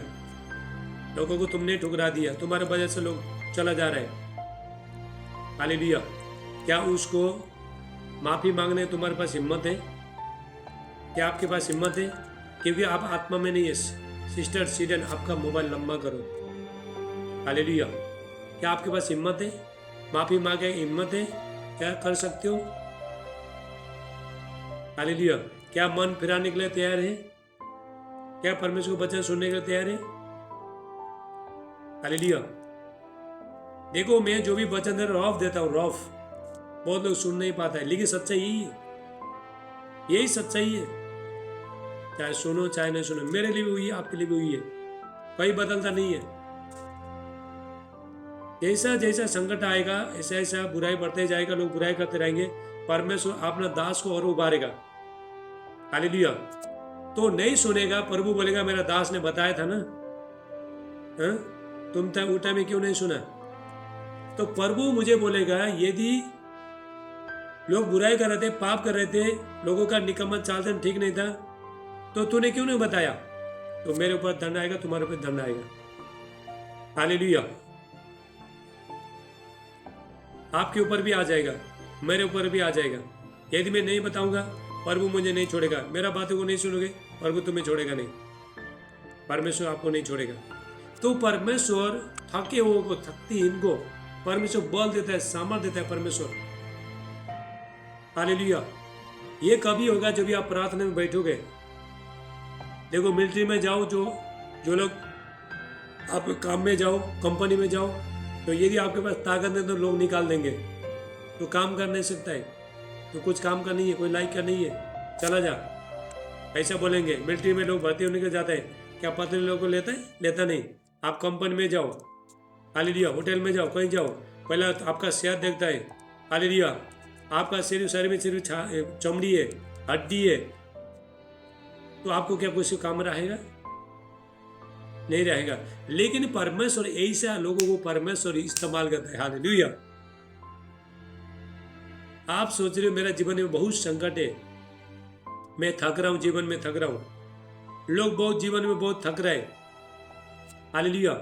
लोगों को तुमने ठुकरा दिया, तुम्हारे वजह से लोग चला जा रहे हैं। हालेलुया। क्या उसको माफी मांगने तुम्हारे पास हिम्मत है? क्या आपके पास हिम्मत है? क्योंकि आप आत्मा में नहीं है। सिस्टर सीडन, आपका मोबाइल लंबा करो। हालेलुया। क्या आपके पास हिम्मत है? माफी मांगे हिम्मत है? क्या कर सकते हो? हालेलुया। क्या मन फिराने के लिए तैयार है? क्या परमेश्वर को वचन सुनने के लिए तैयार है? हालेलुया। देखो, मैं जो भी वचन दे रफ देता हूँ, रफ, बहुत लोग सुन नहीं पाता है, लेकिन सच्चाई यही है, यही सच्चाई है। चाहे सुनो चाहे नहीं सुनो, मेरे लिए भी हुई है, आपके लिए भी हुई है, कोई बदलता नहीं है। जैसा जैसा संकट आएगा, ऐसा ऐसा बुराई बढ़ते जाएगा, लोग बुराई करते रहेंगे, परमेश्वर अपना दास को और उबारेगा। हालेलुया। तो नहीं सुनेगा, प्रभु बोलेगा मेरा दास ने बताया था ना, तुम तक उठा में क्यों नहीं सुना? तो प्रभु मुझे बोलेगा, यदि लोग बुराई कर रहे थे, पाप कर रहे थे, लोगों का निकम्मा चाल चलन ठीक नहीं था, तो तूने क्यों नहीं बताया? तो मेरे ऊपर दंड आएगा, तुम्हारे ऊपर दंड आएगा। हालेलुया। आपके ऊपर भी आ जाएगा, मेरे ऊपर भी आ जाएगा। यदि मैं नहीं बताऊंगा, प्रभु मुझे नहीं छोड़ेगा। मेरा बातों को नहीं सुनोगे, प्रभु तुम्हें छोड़ेगा नहीं, परमेश्वर आपको नहीं छोड़ेगा। तो परमेश्वर थके हुए को, शक्तिहीन को परमेश्वर बल देता है, सामर्थ्य देता है परमेश्वर। हालेलुया। ये कभी होगा जब भी आप प्रार्थना में बैठोगे। देखो, मिलिट्री में जाओ, जो लोग, आप काम में जाओ, कंपनी में जाओ, तो यदि आपके पास ताकत नहीं तो लोग निकाल देंगे, तो काम कर नहीं सकता है, तो कुछ काम का नहीं है, कोई लाइक का नहीं है, चला जा, ऐसा बोलेंगे। मिलिट्री में लोग भर्ती होने के जाते हैं, क्या पतले लोगों को लेता है? लेता नहीं। आप कंपनी में जाओ, हालेलुया, होटल में जाओ, कहीं जाओ, पहले आपका सेहत देखता है। हालेलुया। आपका शरीर में सिर्फ चमड़ी है, हड्डी है, तो आपको क्या कुछ काम रहेगा? नहीं रहेगा। लेकिन परमेश्वर ऐसा लोगों को परमेश्वर इस्तेमाल करता है। हालेलुया। आप सोच रहे हो मेरा जीवन में बहुत संकट है, मैं थक रहा हूं, जीवन में थक रहा हूं, लोग बहुत जीवन में बहुत थक रहे हैं। हालेलुया।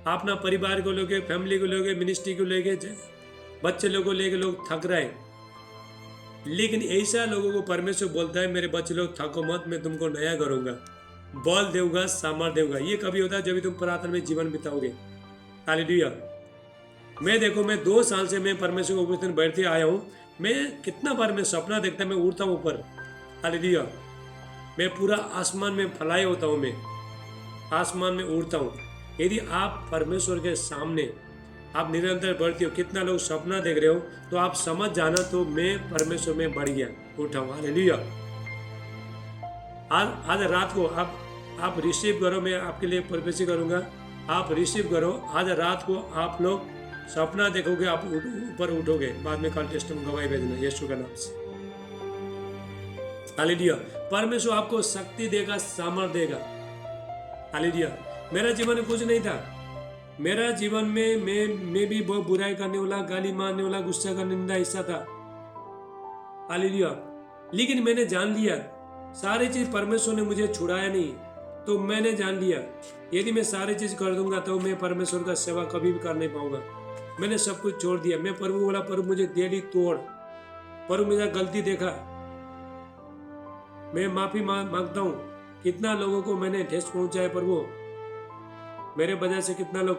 अपना परिवार को लेके, फैमिली को लेके, मिनिस्ट्री को लेके, बच्चे लोगों को लेके लोग थक रहे हैं। लेकिन ऐसा लोगों को परमेश्वर बोलता है, मेरे बच्चे लोग थको मत, मैं तुमको नया करूंगा, बल दूंगा, सामर्थ दूंगा। ये कभी होता है जब तुम प्रार्थना में जीवन बिताओगे। हालेलुया। मैं देखो, मैं 2 साल से मैं परमेश्वर के उपस्थित बैठते आया हूँ। मैं कितना बार मैं सपना देखता, मैं उड़ता हूँ ऊपर। हालेलुया। मैं पूरा आसमान में फैलाए होता हूँ, मैं आसमान में उड़ता हूँ। यदि आप परमेश्वर के सामने आप निरंतर बढ़ते हो, कितना लोग सपना देख रहे हो, तो आप समझ जाना तो मैं परमेश्वर में बढ़ गया, उठा हूँ। हालेलुया। आज रात को आप रिसीव करो, मैं आपके लिए प्रोफेसी करूँगा, आप रिसीव करो। आज रात को आप लोग सपना देखोगे, आप ऊपर उठोगे, बाद में कल टेस्ट में गवाही भेजना यीशु के नाम से। हालेलुया। परमेश्वर आपको शक्ति देगा, सामर्थ देगा। हालेलुया। मेरा जीवन में कुछ नहीं था। मेरा जीवन में मैं भी बहुत बुराई करने वाला, गाली मारने वाला, गुस्सा करने वाला हिस्सा था। हालेलुया। लेकिन मैंने जान लिया सारी चीज परमेश्वर ने मुझे छुड़ाया नहीं, तो मैंने जान लिया यदि मैं सारी चीज कर दूंगा तो मैं परमेश्वर का सेवा कभी भी कर नहीं पाऊंगा। मैंने सब कुछ छोड़ दिया। मैं प्रभु बोला, प्रभु मुझे दिली तोड़, प्रभु मेरा गलती देखा, मैं माफी मांगता हूँ। कितना लोगों को मैंने ठेस पहुंचाया प्रभु, मेरे वजह से कितना लोग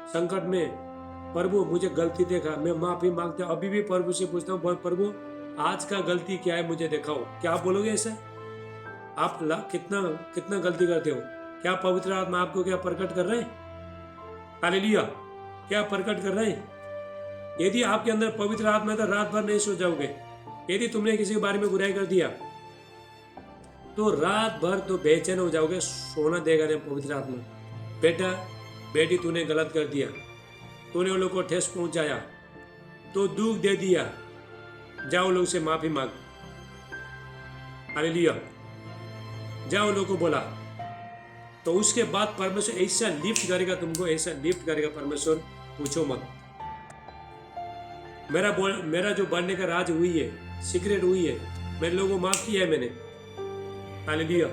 संकट में। प्रभु मुझे गलती देखा, मैं माफी मांगता हूँ। अभी भी प्रभु से पूछता हूँ, प्रभु आज का गलती क्या है मुझे दिखाओ। क्या आप बोलोगे ऐसा? आप कितना गलती करते हो? क्या पवित्र आत्मा आपको क्या प्रकट कर रहे हैं? हालेलुया। क्या प्रकट कर रहे हैं? यदि आपके अंदर पवित्र आत्मा है तो रात भर नहीं सो जाओगे। यदि तुमने किसी के बारे में बुराई कर दिया तो रात भर तो बेचैन हो जाओगे, सोना देगा नहीं पवित्र आत्मा। बेटा बेटी तूने गलत कर दिया, तूने उन लोग को ठेस पहुंचाया, तो दुख दे दिया, जाओ लोग से माफी मांग। हालेलुया। जाओ लोग को बोला, तो उसके बाद परमेश्वर ऐसा लिफ्ट करेगा तुमको, ऐसा लिफ्ट करेगा परमेश्वर, पूछो मत। मेरा जो बढ़ने का राज हुई है, सीक्रेट हुई है, मैंने लोगों को माफ किया है। मैंने हालेलुया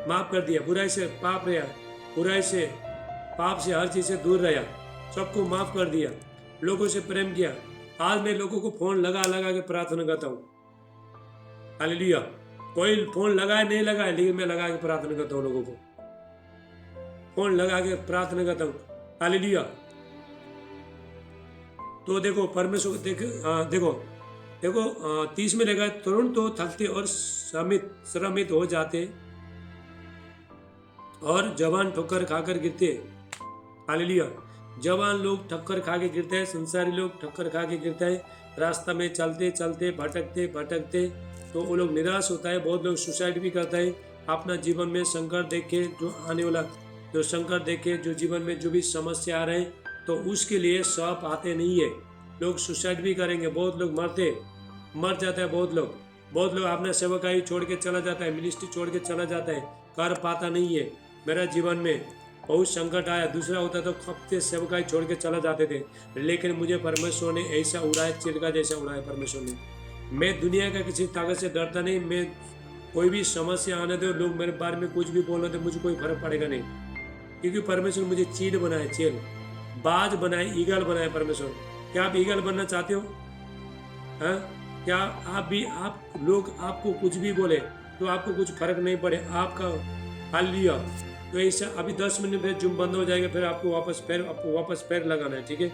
माफ कर दिया। बुराई से पाप रहा, बुराई से पाप से हर चीज से दूर रहा, सबको माफ कर दिया, लोगों से प्रेम किया। आज मैं लोगों को फोन लगा के प्रार्थना करता हूँ। हालेलुया। कोई फोन लगाए नहीं लगाए, लेकिन मैं लगा के प्रार्थना करता हूँ, लोगों को फोन लगा के प्रार्थना करता हूँ। हालेलुया। तो देखो परमेश्वर देखो 30 में लगा, तरुण तो थकते और श्रमित हो जाते और जवान ठोकर खाकर गिरते। हालेलुया। जवान लोग ठक्कर खा के गिरते हैं, संसारी लोग ठक्कर खा के गिरते हैं। रास्ता में चलते चलते भटकते तो वो लोग निराश होता है। बहुत लोग सुसाइड भी करता है। अपना जीवन में संकट देखे, जो आने वाला जो संकट देखे, जो जीवन में जो भी समस्या आ रहे हैं, तो उसके लिए सब आते नहीं है। लोग सुसाइड भी करेंगे, बहुत लोग मर जाता है। बहुत लोग अपना सेवकाई छोड़ के चला जाता है, मिनिस्ट्री छोड़ के चला जाता है, कर पाता नहीं है। मेरा जीवन में बहुत संकट आया, दूसरा होता तो हफ्ते सेवकाई छोड़ के चला जाते थे, लेकिन मुझे परमेश्वर ने ऐसा उड़ाया, चिलका जैसा उड़ाया परमेश्वर ने। मैं दुनिया का किसी ताकत से डरता नहीं। मैं कोई भी समस्या आने दो, लोग मेरे बारे में कुछ भी बोलने दो, मुझे कोई फर्क पड़ेगा नहीं, क्योंकि परमेश्वर मुझे चील बनाए, चील बाज बनाए, ईगल बनाए परमेश्वर। क्या आप ईगल बनना चाहते हो? हाँ, क्या आप लोग आपको कुछ भी बोले तो आपको कुछ फर्क नहीं पड़े आपका? हालेलुया। तो ऐसा अभी 10 मिनट में जुम बंद हो जाएगा, फिर आपको वापस पैर लगाना है, ठीक है?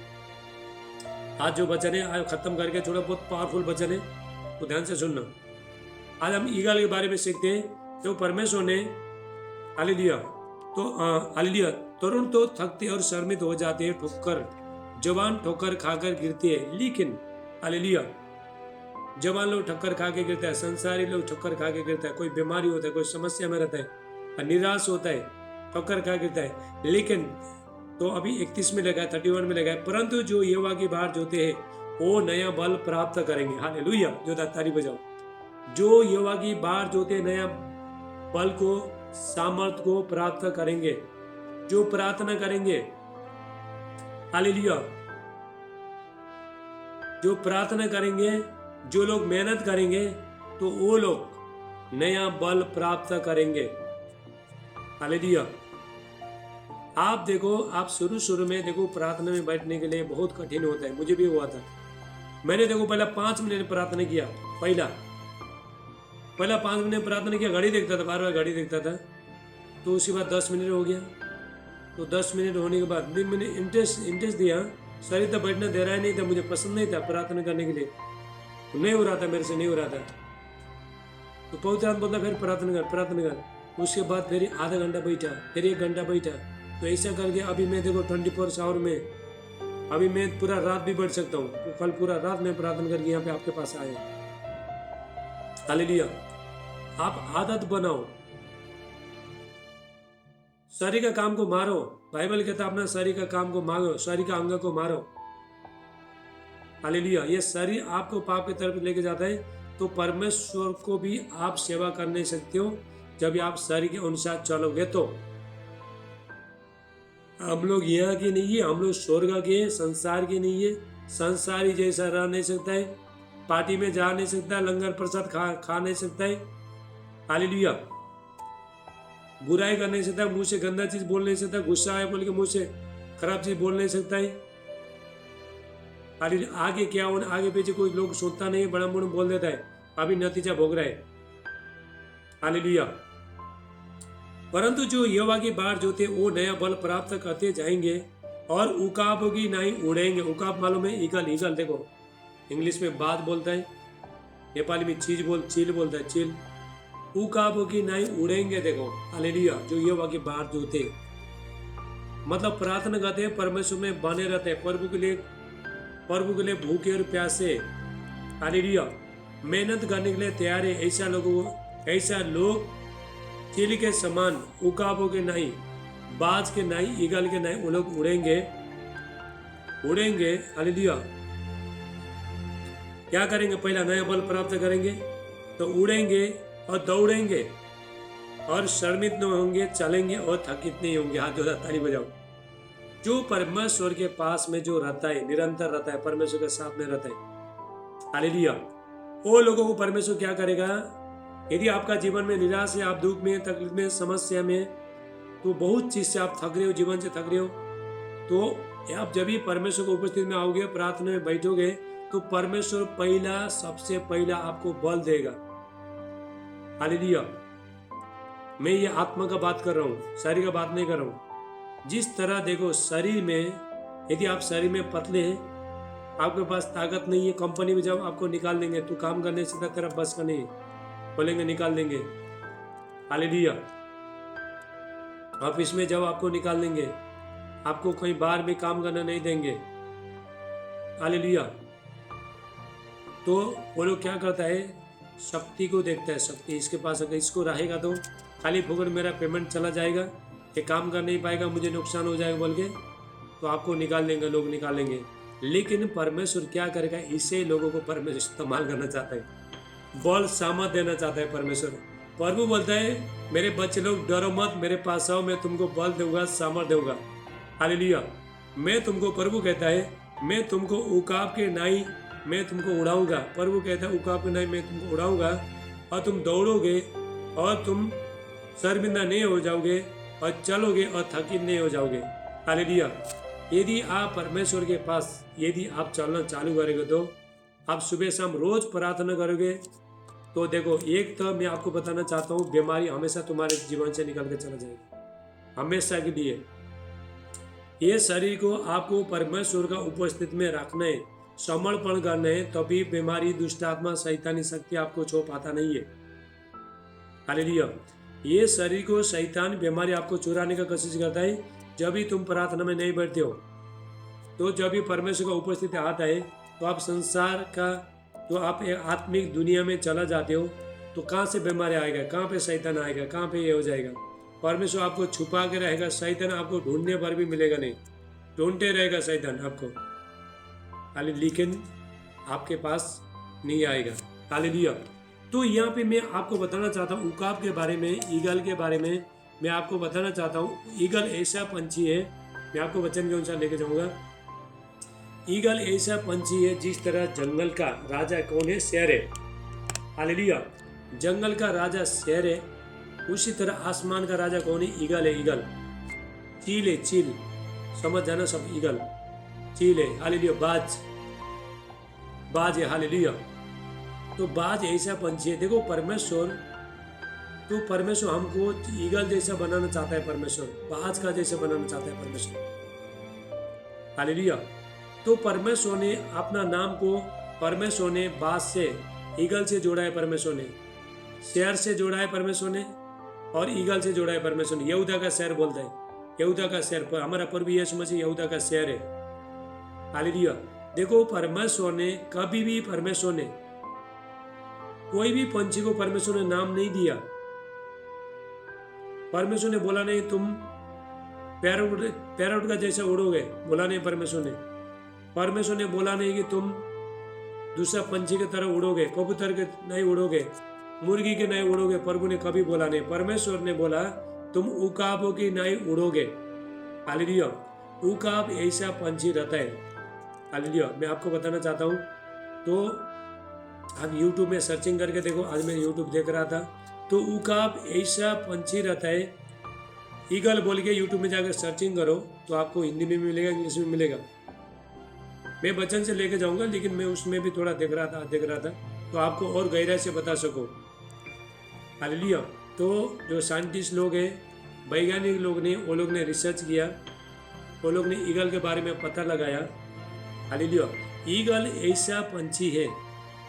आज जो वचन है आज खत्म करके, थोड़ा बहुत पावरफुल वचन है, तो ध्यान से सुनना। आज हम ईगल के बारे में सीखते हैं। तो परमेश्वर ने हालेलुया, तो हालेलुया, तरुण तो थकते और शर्मित हो जाते हैं, ठोकर जवान ठोकर खाकर गिरते हैं, लेकिन हालेलुया जवान लोग ठक्कर खा के गिरता है, संसारी लोग ठक्कर खा के गिरता है। कोई बीमारी होता है, कोई समस्या में रहता है, निराश होता है, ठक्कर खा गिरता है। लेकिन तो अभी 31 में लगा है, 31 में लगा है, परंतु जो यहोवा की बार जोते हैं वो नया बल प्राप्त करेंगे। हालेलुया। जो ताली बजाओ। जो यहोवा की बार जोते नया बल को, सामर्थ को प्राप्त करेंगे। जो प्रार्थना करेंगे, हालेलुया, जो प्रार्थना करेंगे, जो लोग मेहनत करेंगे, तो वो लोग नया बल प्राप्त करेंगे। हालेलुया। आप देखो, आप शुरू शुरू में देखो प्रार्थना में बैठने के लिए बहुत कठिन होता है, मुझे भी हुआ था। मैंने देखो पहला 5 मिनट प्रार्थना किया, पहला पहला 5 मिनट प्रार्थना किया, घड़ी देखता था, बार बार घड़ी देखता था। तो उसके बाद 10 मिनट हो गया। तो 10 मिनट होने के बाद भी मैंने इंटरेस्ट दिया। शरीर तो बैठना दे रहा ही नहीं था, मुझे पसंद नहीं था प्रार्थना करने के लिए, तो नहीं हो रहा था, मेरे से नहीं हो रहा था। तो पवित्र आत्मा बोलता फिर प्रार्थना कर, प्रार्थना कर। उसके बाद फिर आधा घंटा बैठा, फिर 1 घंटा बैठा। तो ऐसा करके अभी मैं देखो 24 आवर में, अभी मैं पूरा रात भी बैठ सकता हूँ। तो कल पूरा रात में प्रार्थना करके यहाँ पे आपके पास आए। हालेलुया। आप आदत बनाओ, शरीर का काम को मारो। बाइबल कहता है अपना शरीर का काम को मारो, शरीर का अंग को मारो। हालेलुया। ये शरीर आपको पाप की तरफ लेके जाता है, तो परमेश्वर को भी आप सेवा कर नहीं सकते हो जब आप शरीर के अनुसार चलोगे। तो हम लोग यहाँ के नहीं है, हम लोग स्वर्ग के, संसार के नहीं है। संसारी जैसा रह नहीं सकता है, पार्टी में जा नहीं सकता, लंगर प्रसाद खा नहीं सकता है। हालेलुया। बुराई कर नहीं सकता, मुंह से गंदा चीज बोल नहीं सकता, गुस्सा है बोल के मुंह से खराब चीज बोल नहीं सकता है। आगे क्या होना, आगे पीछे कोई लोग सोचता नहीं है, बड़ा मुड़ बोल देता है, अभी नतीजा भोग रहा है। हालेलुया। परंतु जो यहोवा की बाट जोते वो नया बल प्राप्त करते जाएंगे और उकाबों की नहीं उड़ेंगे। उकाब मालूम है, ईगल। ईगल देखो इंग्लिश में बात बोलता है, नेपाली में चील बोलता है, चील। उकाबों की नहीं उड़ेंगे। देखो हालेलुया। जो यहोवा की बाट जोते मतलब प्रार्थना करते हैं, परमेश्वर में बने रहते हैं, प्रभु के लिए भूखे और प्यासे। हालेलुया। मेहनत करने के लिए तैयार है। ऐसा लोग चील के समान, उकाबों के नहीं, बाज के नहीं, ईगल के नहीं, वो लोग उड़ेंगे। हालेलुया। क्या करेंगे? पहला नया बल प्राप्त करेंगे तो उड़ेंगे और दौड़ेंगे और शर्मित नहीं होंगे, चलेंगे और थकित नहीं होंगे। हाथ जोड़ा, ताली बजाओ। जो परमेश्वर के पास में जो रहता है, निरंतर रहता है, परमेश्वर के साथ में रहता है। हालेलुया। वो लोगों को परमेश्वर क्या करेगा? यदि आपका जीवन में निराश है, आप दुख में, तकलीफ में, समस्या में, तो बहुत चीज से आप थक रहे हो, जीवन से थक रहे हो, तो आप जब भी परमेश्वर को उपस्थिति में आओगे, प्रार्थना में बैठोगे, तो परमेश्वर सबसे पहला आपको बल देगा। हालेलुया। मैं ये आत्मा का बात कर रहा हूँ, शरीर का बात नहीं कर रहा हूँ। जिस तरह देखो शरीर में, यदि आप शरीर में पतले हैं, आपके पास ताकत नहीं है, कंपनी में जब आपको निकाल देंगे, तू काम करने से तेरा बस का नहीं, बोलेंगे निकाल देंगे। हालेलुया। ऑफिस में जब आपको निकाल देंगे, आपको कहीं बाहर भी काम करना नहीं देंगे। हालेलुया। तो वो लोग क्या करता है? शक्ति को देखता है। शक्ति इसके पास, अगर इसको रहेगा तो खाली फुकड़ मेरा पेमेंट चला जाएगा, ये काम कर नहीं पाएगा, मुझे नुकसान हो जाएगा बोल के, तो आपको निकाल देंगे, लोग निकालेंगे। लेकिन परमेश्वर क्या करेगा? इसे लोगों को परमेश्वर इस्तेमाल करना चाहता है, बल सामर्थ देना चाहता है परमेश्वर। प्रभु बोलता है मेरे बच्चे लोग डरो मत, मेरे पास आओ, मैं तुमको बल दूंगा, सामर्थ दूंगा। हालेलुया। मैं तुमको, प्रभु कहता है, मैं तुमको उकाब के नाई मैं तुमको उड़ाऊंगा। प्रभु कहता है उकाब के नाई मैं तुमको उड़ाऊंगा और तुम दौड़ोगे और तुम शर्मिंदा नहीं हो जाओगे और चलोगे और थकित नहीं हो जाओगे। हालेलुया। यदि आप परमेश्वर के पास, यदि आप चलना चालू करोगे, तो आप सुबह शाम रोज प्रार्थना करोगे, तो देखो, एक तो मैं आपको बताना चाहता हूँ, बीमारी हमेशा तुम्हारे जीवन से निकल के चला जाएगी, हमेशा के लिए। ये शरीर को आपको परमेश्वर का उपस्थिति में रखना है, समर्पण करना है, तभी बीमारी, दुष्ट आत्मा, शैतानी शक्ति आपको छो पाता नहीं है। हालेलुया। ये शरीर को शैतान, बीमारी आपको चुराने का कोशिश करता है जब भी तुम प्रार्थना में नहीं बैठते हो। तो जब भी परमेश्वर का उपस्थिति आता है, तो आप संसार का, तो आप एक आत्मिक दुनिया में चला जाते हो, तो कहाँ से बीमारी आएगा, कहाँ पे शैतान आएगा, कहाँ पे ये हो जाएगा? परमेश्वर आपको छुपा के रहेगा, शैतान आपको ढूंढने पर भी मिलेगा नहीं, ढूंढते रहेगा शैतान आपको, लेकिन आपके पास नहीं आएगा। हालेलुया। तो यहाँ पे मैं आपको बताना चाहता हूँ उकाब के बारे में, ईगल के बारे में मैं आपको बताना चाहता हूँ। ईगल ऐसा पंछी है, मैं आपको वचन के अनुसार लेके जाऊँगा। ईगल ऐसा पंछी है, जिस तरह जंगल का राजा कौन है? शेर है। हालेलुया। जंगल का राजा शेर है, उसी तरह आसमान का राजा कौन है? ईगल है। ईगल चील है, चील, समझ जाना सब, ईगल चील है, हालेलुया। बाज, बाज है, हालेलुया। तो बाज ऐसा पंछी है, देखो परमेश्वर, तो परमेश्वर हमको ईगल जैसा बनाना चाहता है, परमेश्वर बाज का जैसा बनाना चाहता है परमेश्वर, हालेलुया। तो परमेश्वर ने अपना नाम को, परमेश्वर ने बाज से, ईगल से जोड़ा है, परमेश्वर ने शेर से जोड़ा है, परमेश्वर ने, और ईगल से जोड़ा है परमेश्वर ने। यहूदा का शेर बोलता है, यहूदा का शेर, पर हमारा प्रभु यीशु मसीह यहूदा का शेर है, हालेलुया। देखो परमेश्वर ने कभी भी, परमेश्वर ने कोई भी पंछी को परमेश्वर ने नाम नहीं दिया। परमेश्वर ने बोला नहीं तुम पैरोट, पैरोट का जैसा उड़ोगे, बोला नहीं परमेश्वर ने। परमेश्वर ने बोला नहीं कि तुम दूसरा पंछी की तरह उड़ोगे, कबूतर के नहीं उड़ोगे, मुर्गी के नहीं उड़ोगे, प्रभु ने कभी बोला नहीं। परमेश्वर ने बोला तुम उकाबों की नहीं उड़ोगे, हालेलुया। उकाब ऐसा पंछी रहता है, हालेलुया। मैं आपको बताना चाहता हूँ, तो आप यूट्यूब में सर्चिंग करके देखो, आज मैं यूट्यूब देख रहा था, तो उकाब ऐसा पंछी रहता है, ईगल बोल के यूट्यूब में जाकर सर्चिंग करो तो आपको हिंदी में मिलेगा, इंग्लिश में मिलेगा। मैं वचन से लेके जाऊंगा, लेकिन मैं उसमें भी थोड़ा देख रहा था तो आपको और गहराई से बता सको, हालेलुया। तो जो साइंटिस्ट लोग हैं, वैज्ञानिक लोग ने, वो लोग ने रिसर्च किया, वो लोग ने ईगल के बारे में पता लगाया, हालेलुया। ईगल ऐसा पंछी है,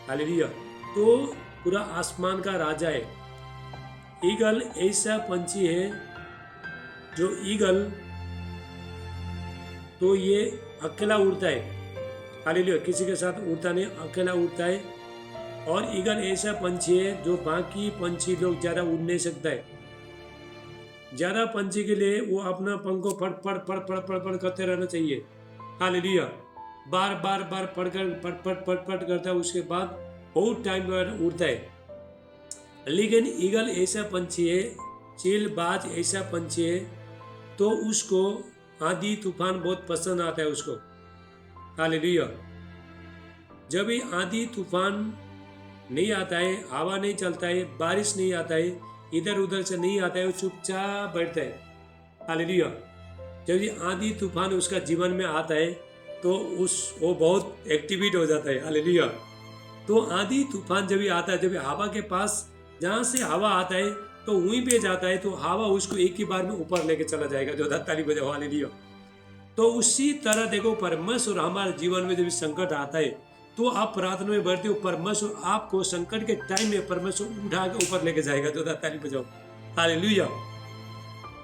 हालेलुया, तो पूरा आसमान का राजा है। ईगल ऐसा पंछी है, जो ईगल तो ये अकेला उड़ता है, हालेलुया, किसी के साथ उड़ता नहीं, अकेला उड़ता है। और ईगल ऐसा पंछी है जो बाकी पंछी लोग ज़्यादा उड़ नहीं सकता है। ज़्यादा पंछी के लिए वो अपना पंख को फट फट फट फट फट फट करते रहना चाहिए, हालेलुया, बार बार बार पढ़कर फट फट फट फट करता है, उसके बाद बहुत टाइम बाद उड़ता है। लेकिन ईगल ऐसा पंछी है, चील बाज ऐसा पंछी है, तो उसको आंधी तूफान बहुत पसंद आता है उसको, हालेलुया। जब भी आंधी तूफान नहीं आता है, हवा नहीं चलता है, बारिश नहीं आता है, इधर उधर से नहीं आता है, वो चुपचाप बैठता है, हालेलुया। जब ये आंधी तूफान उसका जीवन में आता है तो वो बहुत एक्टिवेट हो जाता है, हालेलुया। तो आंधी तूफान जब भी आता है, जब हवा के पास जहाँ से हवा आता है तो वहीं पे जाता है, तो हवा उसको एक ही बार में ऊपर लेके चला जाएगा, जो ताली बजाओ, हालेलुया। तो उसी तरह देखो परमेश्वर हमारे जीवन में जब संकट आता है तो आप प्रार्थना में बढ़ते हो, परमेश्वर आपको संकट के टाइम में परमेश्वर उठा के ऊपर लेके जाएगा, जो ताली बजाओ, हालेलुया।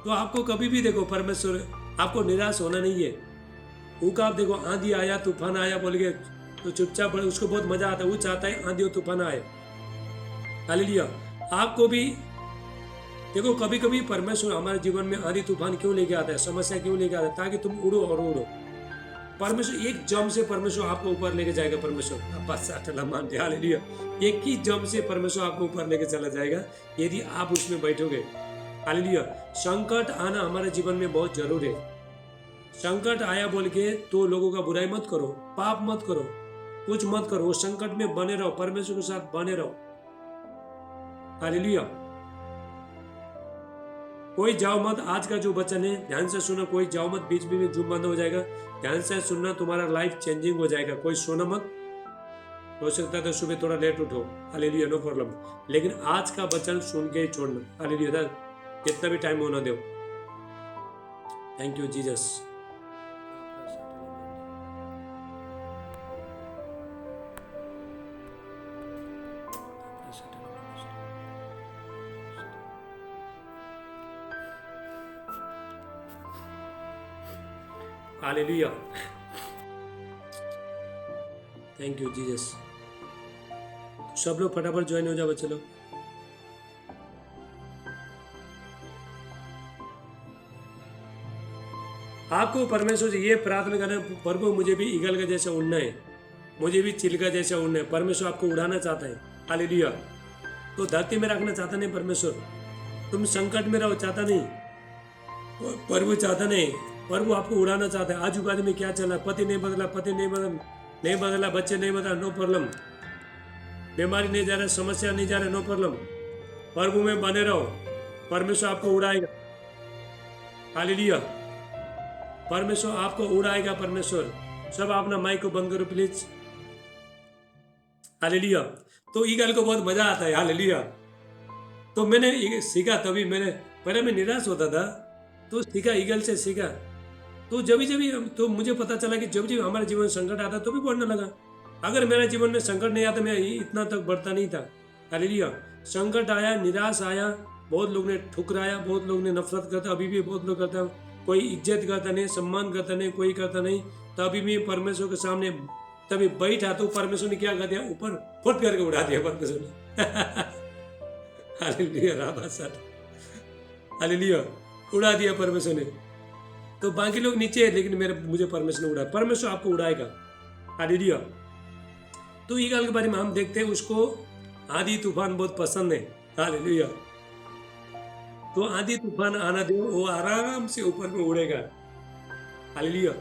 तो आपको कभी भी देखो परमेश्वर, आपको निराश होना नहीं है। उकाब देखो, आंधी आया तूफान आया बोल के तो चुपचाप, उसको बहुत मजा आता है, वो चाहता है आंधी और तूफान आए, हालेलुया। आपको भी देखो कभी कभी परमेश्वर हमारे जीवन में आंधी तूफान क्यों लेके आता है, समस्या क्यों लेके आता है, ताकि तुम उड़ो और उड़ो। परमेश्वर एक जम से परमेश्वर आपको ऊपर लेके जाएगा, परमेश्वर मानते, हालेलुया। एक ही जम से परमेश्वर आपको ऊपर लेके चला जाएगा यदि आप उसमें बैठोगे, हालेलुया। संकट आना हमारे जीवन में बहुत जरूरी है। संकट आया बोल के तो लोगों का बुराई मत करो, पाप मत करो, कुछ मत करो, उस संकट में बने रहो, परमेश्वर के साथ बने रहो, हालेलुया। कोई जाओ मत, आज का जो वचन है ध्यान से सुनो, कोई जाओ मत, बीच में जूम बंद हो जाएगा, ध्यान से सुनना, तुम्हारा लाइफ चेंजिंग हो जाएगा। कोई सोना मत, हो सकता है तो सुबह थोड़ा लेट उठो, हालेलुया, नो प्रॉब्लम, लेकिन आज का वचन सुन के ही छोड़ना, हालेलुया, जितना भी टाइम होना दो। Thank you Jesus. Hallelujah, thank you Jesus. सब लोग फटाफट ज्वाइन हो जाओ बच्चे लोग। आपको परमेश्वर से ये प्रार्थना करना, प्रभु मुझे भी ईगल का जैसा उड़ना है, मुझे भी चिल का जैसा उड़ना है। परमेश्वर आपको उड़ाना चाहता है, हालेलुया। तो धरती में रखना चाहता नहीं परमेश्वर, तुम संकट में रहो चाहता नहीं, प्रभु चाहता नहीं, प्रभु आपको उड़ाना चाहता है। आजू बाजू में क्या चल रहा है, पति नहीं बदला, पति नहीं बदला, बच्चे नहीं बदला, नो प्रॉब्लम, बीमारी नहीं जा रहा, समस्या नहीं जा रहा, नो प्रॉब्लम, प्रभु में बने रहो, परमेश्वर आपको उड़ाएगा, हालेलुया। परमेश्वर आपको उड़ाएगा। परमेश्वर सब अपना माइक को बंद करो प्लीज। हालेलुया। तो ईगल को बहुत मजा आता है। हालेलुया। तो मैंने सीखा, तभी मैंने पहले मैं निराश होता था तो सीखा, ईगल से सीखा। तो जब जब तो मुझे पता चला कि जब जब हमारे जीवन में संकट आता तो भी बढ़ने लगा। अगर मेरे जीवन में संकट नहीं आता मैं इतना तक बढ़ता नहीं था। हालेलुया। संकट आया, निराश आया, बहुत लोग ने ठुकराया, बहुत लोग ने नफरत करता, अभी भी बहुत लोग करता, कोई इज्जत करता नहीं, सम्मान करता नहीं, कोई करता नहीं। तो अभी भी परमेश्वर के सामने तभी बैठा तो परमेश्वर ने क्या कर दिया, ऊपर फुट करके उड़ा दिया परमेश्वर ने। हालेलुया। राबा सर, हालेलुया, उड़ा दिया परमेश्वर ने। तो बाकी लोग नीचे है लेकिन मुझे परमेश्वर ने उड़ाया। परमेश्वर आपको उड़ाएगा। हालेलुया। तो ईगल के बारे में हम देखते हैं, उसको आंधी तूफान बहुत पसंद है। हालेलुया। तो आंधी तूफान आना दो, वो आराम से ऊपर में उड़ेगा। हालेलुया।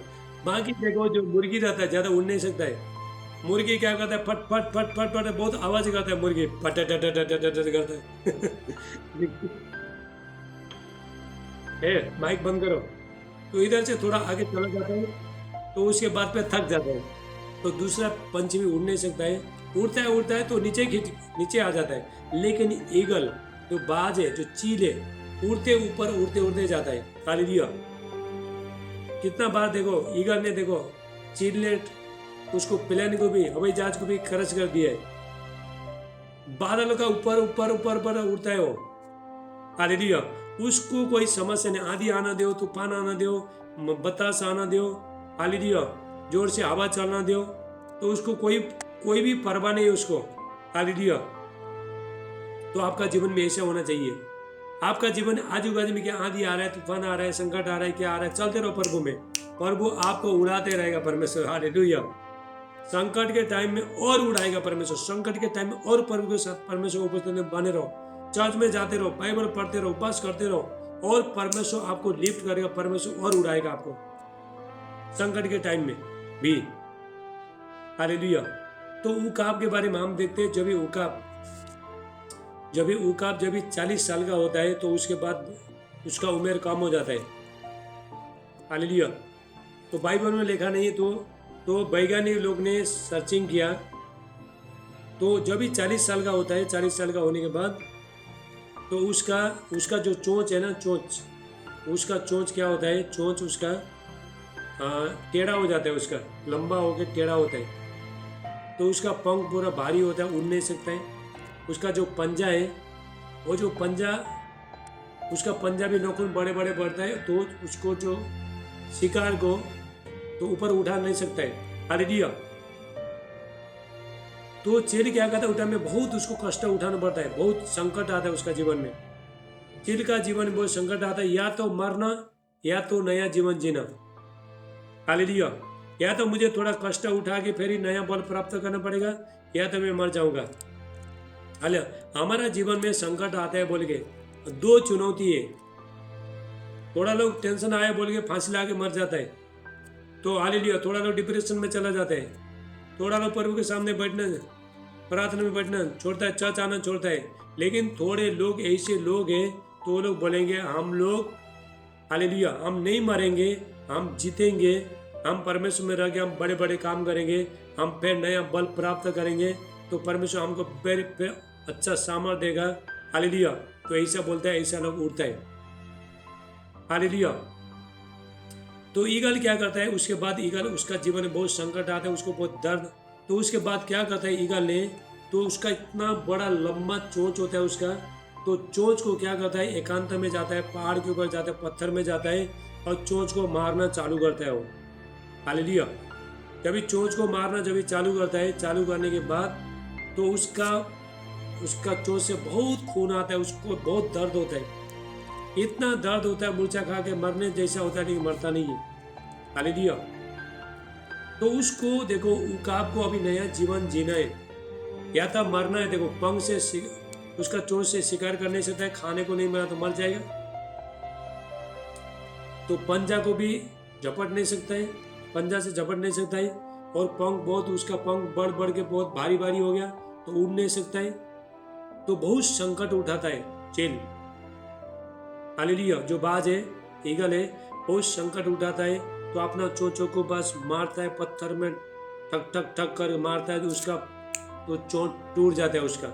बाकी देखो जो मुर्गी रहता है ज्यादा उड़ नहीं सकता है। मुर्गी क्या करता है, फट फट फट फट फट बहुत आवाज करता है मुर्गी, फट करता है। माइक बंद करो। तो इधर से थोड़ा आगे चला जाता है तो उसके बाद पे थक जाता है। तो दूसरा पंछी भी उड़ नहीं सकता है, उड़ता है तो नीचे आ जाता है। लेकिन ईगल जो बाज है, जो चील है, उड़ते उड़ते जाता है। हालेलुया। कितना बार देखो ईगल ने, देखो चील ने उसको प्लेन को भी, हवाई जहाज को भी खर्च कर दिया है। बादल का ऊपर ऊपर ऊपर ऊपर उड़ता है वो। हालेलुया। उसको कोई समस्या नहीं, आंधी आना दो, तूफान आना दो, बतास आना दो, हालेलुया, जोर से हवा चलना दो, तो उसको कोई भी परवाह नहीं है उसको। हालेलुया। तो आपका जीवन में ऐसा होना चाहिए। आपका जीवन आजू बाजू में क्या आंधी आ रहा है, तूफान आ रहा है, संकट आ रहा है, क्या आ रहा है, चलते रहो प्रभु में, प्रभु आपको उड़ाते रहेगा परमेश्वर। हालेलुया। संकट के टाइम में और उड़ाएगा परमेश्वर, संकट के टाइम में और प्रभु के साथ परमेश्वर उपस्थित में बने रहो, चर्च में जाते रहो, बाइबल पढ़ते रहो, उपवास करते रहो, और परमेश्वर आपको लिफ्ट करेगा, परमेश्वर और उड़ाएगा आपको संकट के टाइम में भी। हालेलुया। तो उकाब के बारे में हम देखते हैं, जब उकाब 40 साल का होता है तो उसके बाद उसका उम्र कम हो जाता है। हालेलुया। तो बाइबल में लिखा नहीं है, तो वैज्ञानिक लोग ने सर्चिंग किया, तो जब भी 40 साल का होता है, 40 साल का होने के बाद तो उसका जो चोंच है ना, उसका चोंच क्या होता है, चोंच उसका टेढ़ा हो जाता है, उसका लंबा होकर टेढ़ा होता है। तो उसका पंख पूरा भारी होता है, उड़ नहीं सकता है। उसका जो पंजा है, वो जो उसका पंजा भी नोखून बड़े बड़े बढ़ता है, तो उसको जो शिकार को तो ऊपर उठा नहीं सकता है। हालेलुया। तो चील क्या करता है, उठा में बहुत उसको कष्ट उठाना पड़ता है, बहुत संकट आता है उसका जीवन में। चील का जीवन में बहुत संकट आता है, या तो मरना या तो नया जीवन जीना। हालेलुया। या तो मुझे थोड़ा कष्ट उठा के फिर ही नया बल प्राप्त करना पड़ेगा, या तो मैं मर जाऊंगा। हालेलुया। हमारा जीवन में संकट आता है बोल के दो चुनौती है। थोड़ा लोग टेंशन आया बोल के फांसी ला के मर जाता है, तो हालेलुया। थोड़ा लोग डिप्रेशन में चला जाता है, थोड़ा लोग प्रभु के सामने बैठना, प्रार्थना में बैठना छोड़ता है, चर्च आना छोड़ता है। लेकिन थोड़े लोग ऐसे लोग हैं तो वो लोग बोलेंगे हम लोग, हालेलुया, हम नहीं मरेंगे, हम जीतेंगे, हम परमेश्वर में रह के हम बड़े बड़े काम करेंगे, हम फिर नया बल प्राप्त करेंगे, तो परमेश्वर हमको फिर अच्छा सामर्थ देगा। हालेलुया। तो ऐसा बोलता है, ऐसा लोग उड़ता है। हालेलुया। तो ईगल क्या करता है, उसके बाद ईगल, उसका जीवन में बहुत संकट आता है, उसको बहुत दर्द, तो उसके बाद क्या करता है ईगल ने, तो उसका इतना बड़ा लंबा चोंच होता है उसका, तो चोंच को क्या करता है, एकांत में जाता है, पहाड़ के ऊपर जाता है, पत्थर में जाता है और चोंच को मारना चालू करता है वो। हालेलुया। जब चोंच को मारना जब चालू करता है, चालू करने के बाद तो उसका चोंच से बहुत खून आता है, उसको बहुत दर्द होता है, इतना दर्द होता है, मूर्छा खा के मरने जैसा होता है, लेकिन मरता नहीं है। हालेलुया। तो उसको देखो, उकाब को अभी नया जीवन जीना है, या तो मरना है। देखो पंख से उसका चोंच से शिकार कर नहीं सकता है, खाने को नहीं मिला तो मर जाएगा। तो पंजा को भी झपट नहीं सकता है, पंजा से झपट नहीं सकता है, और पंख बहुत, उसका पंख बढ़ बढ़ के बहुत भारी भारी हो गया तो उड़ नहीं सकता है। तो बहुत संकट उठाता है चील। हालेलुया। जो बाज है, ईगल है, बहुत संकट उठाता है, तो अपना चोंचों को बस मारता है पत्थर में, ठक ठक ठक कर मारता है, तो उसका तो चोंच टूट जाता है। उसका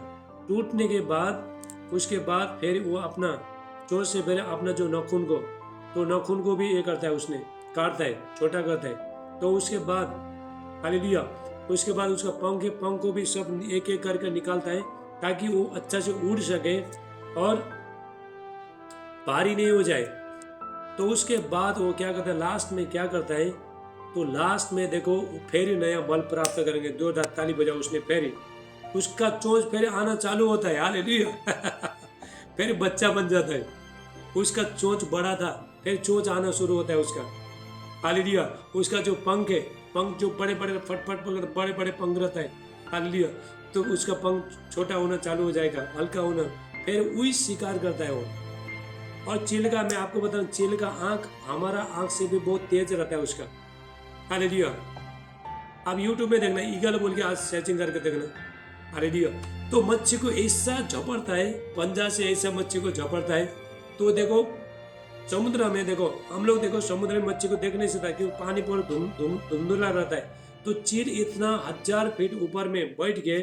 टूटने के बाद उसके बाद फिर वो अपना चोंच से पहले अपना जो नाखून को, तो नाखून को भी ये करता है, उसने काटता है, छोटा करता है। तो उसके बाद हालेलुया, उसके बाद उसका पंख है, पंख को भी सब एक एक करके निकालता है ताकि वो अच्छा से उड़ सके और भारी नहीं हो जाए। तो उसके बाद वो क्या करता है, लास्ट में क्या करता है, तो लास्ट में देखो फिर नया बल प्राप्त करेंगे। 2 ताली बजाओ उसने, फिर उसका चोंच फिर आना चालू होता है। हालेलुया फिर बच्चा बन जाता है। उसका चोंच बड़ा था, फिर चोंच आना शुरू होता है उसका। हालेलुया, उसका जो पंख है, पंख जो बड़े बड़े फटफट बड़े बड़े पंख रहता है। हालेलुया, तो उसका पंख छोटा होना चालू हो जाएगा, हल्का होना, फिर वही शिकार करता है वो। और चील का, मैं आपको बताऊं, चील का आंख हमारा आंख से भी बहुत तेज रहता है उसका। हालेलुया, आप यूट्यूब में देखना, ईगल बोल के आज सर्चिंग करके देखना। हालेलुया, तो मच्छी को ऐसा झपड़ता है, पंजा से ऐसा मच्छी को झपड़ता है। तो देखो समुद्र में, देखो हम लोग देखो समुद्र में मच्छी को देख नहीं सकता क्योंकि पानी पूरा धुंधुला रहता है। तो चील इतना 1000 फीट ऊपर में बैठ के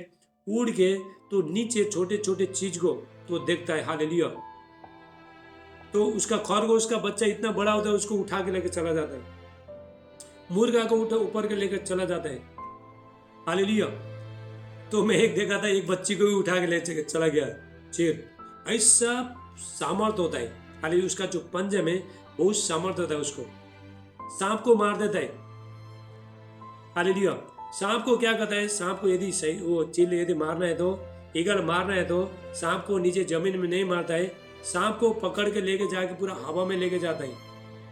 उड़ के तो नीचे छोटे छोटे चीज को तो देखता है। हालेलुया, तो उसका खरगोश का बच्चा इतना बड़ा होता है, उसको उठा के लेकर चला जाता है, मुर्गा को उठा ऊपर के लेकर चला जाता है। हालेलुया, तो मैं एक देखा था, एक बच्ची को भी उठा के ले चला गया चील। ऐसा सामर्थ होता है। हालेलुया, उसका जो पंजे में बहुत सामर्थ होता है, उसको सांप को मार देता है। हालेलुया, सांप को क्या करता है, सांप को यदि सही वो चील यदि मारना है, तो ईगल मारना है, तो सांप को नीचे जमीन में नहीं मारता है, सांप को पकड़ के लेके जाके पूरा हवा में लेके जाता है।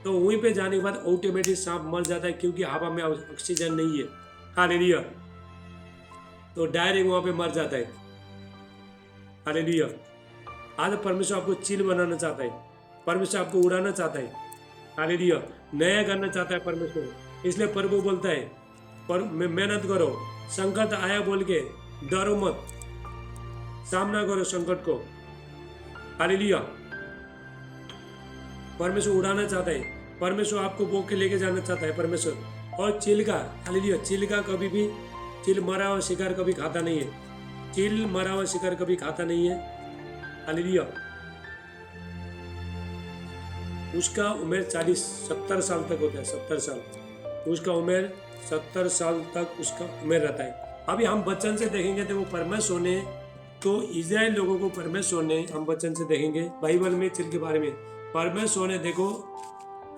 तो वहीं पे जाने के बाद ऑटोमेटिक सांप मर जाता है क्योंकि हवा में ऑक्सीजन नहीं है। हालेलुया, तो डायरेक्ट वहां पे मर जाता है। हालेलुया, आज परमेश्वर आपको चील बनाना चाहता है, परमेश्वर आपको उड़ाना चाहता है। हालेलुया, नया करना चाहता है परमेश्वर। इसलिए प्रभु बोलता है, पर मेहनत करो, संकट आया बोल के डरो मत, सामना करो संकट को। हालेलुया, परमेश्वर उड़ाना चाहता है, परमेश्वर आपको बोक के लेके जाना चाहता है परमेश्वर। और चील का, हालेलुया, चील का कभी भी, चील मरा हुआ शिकार कभी खाता नहीं है, चील मरा हुआ शिकार कभी खाता नहीं है। हालेलुया, उसका उम्र 40-70 साल तक होता है, 70 साल उसका उम्र, 70 साल तक उसका उम्र रहता है। अभी हम वचन से देखेंगे, तो वो परमेश्वर ने, तो इजराइल लोगों को परमेश्वर ने, हम वचन से देखेंगे बाइबल में चील के बारे में, परमेश्वर ने देखो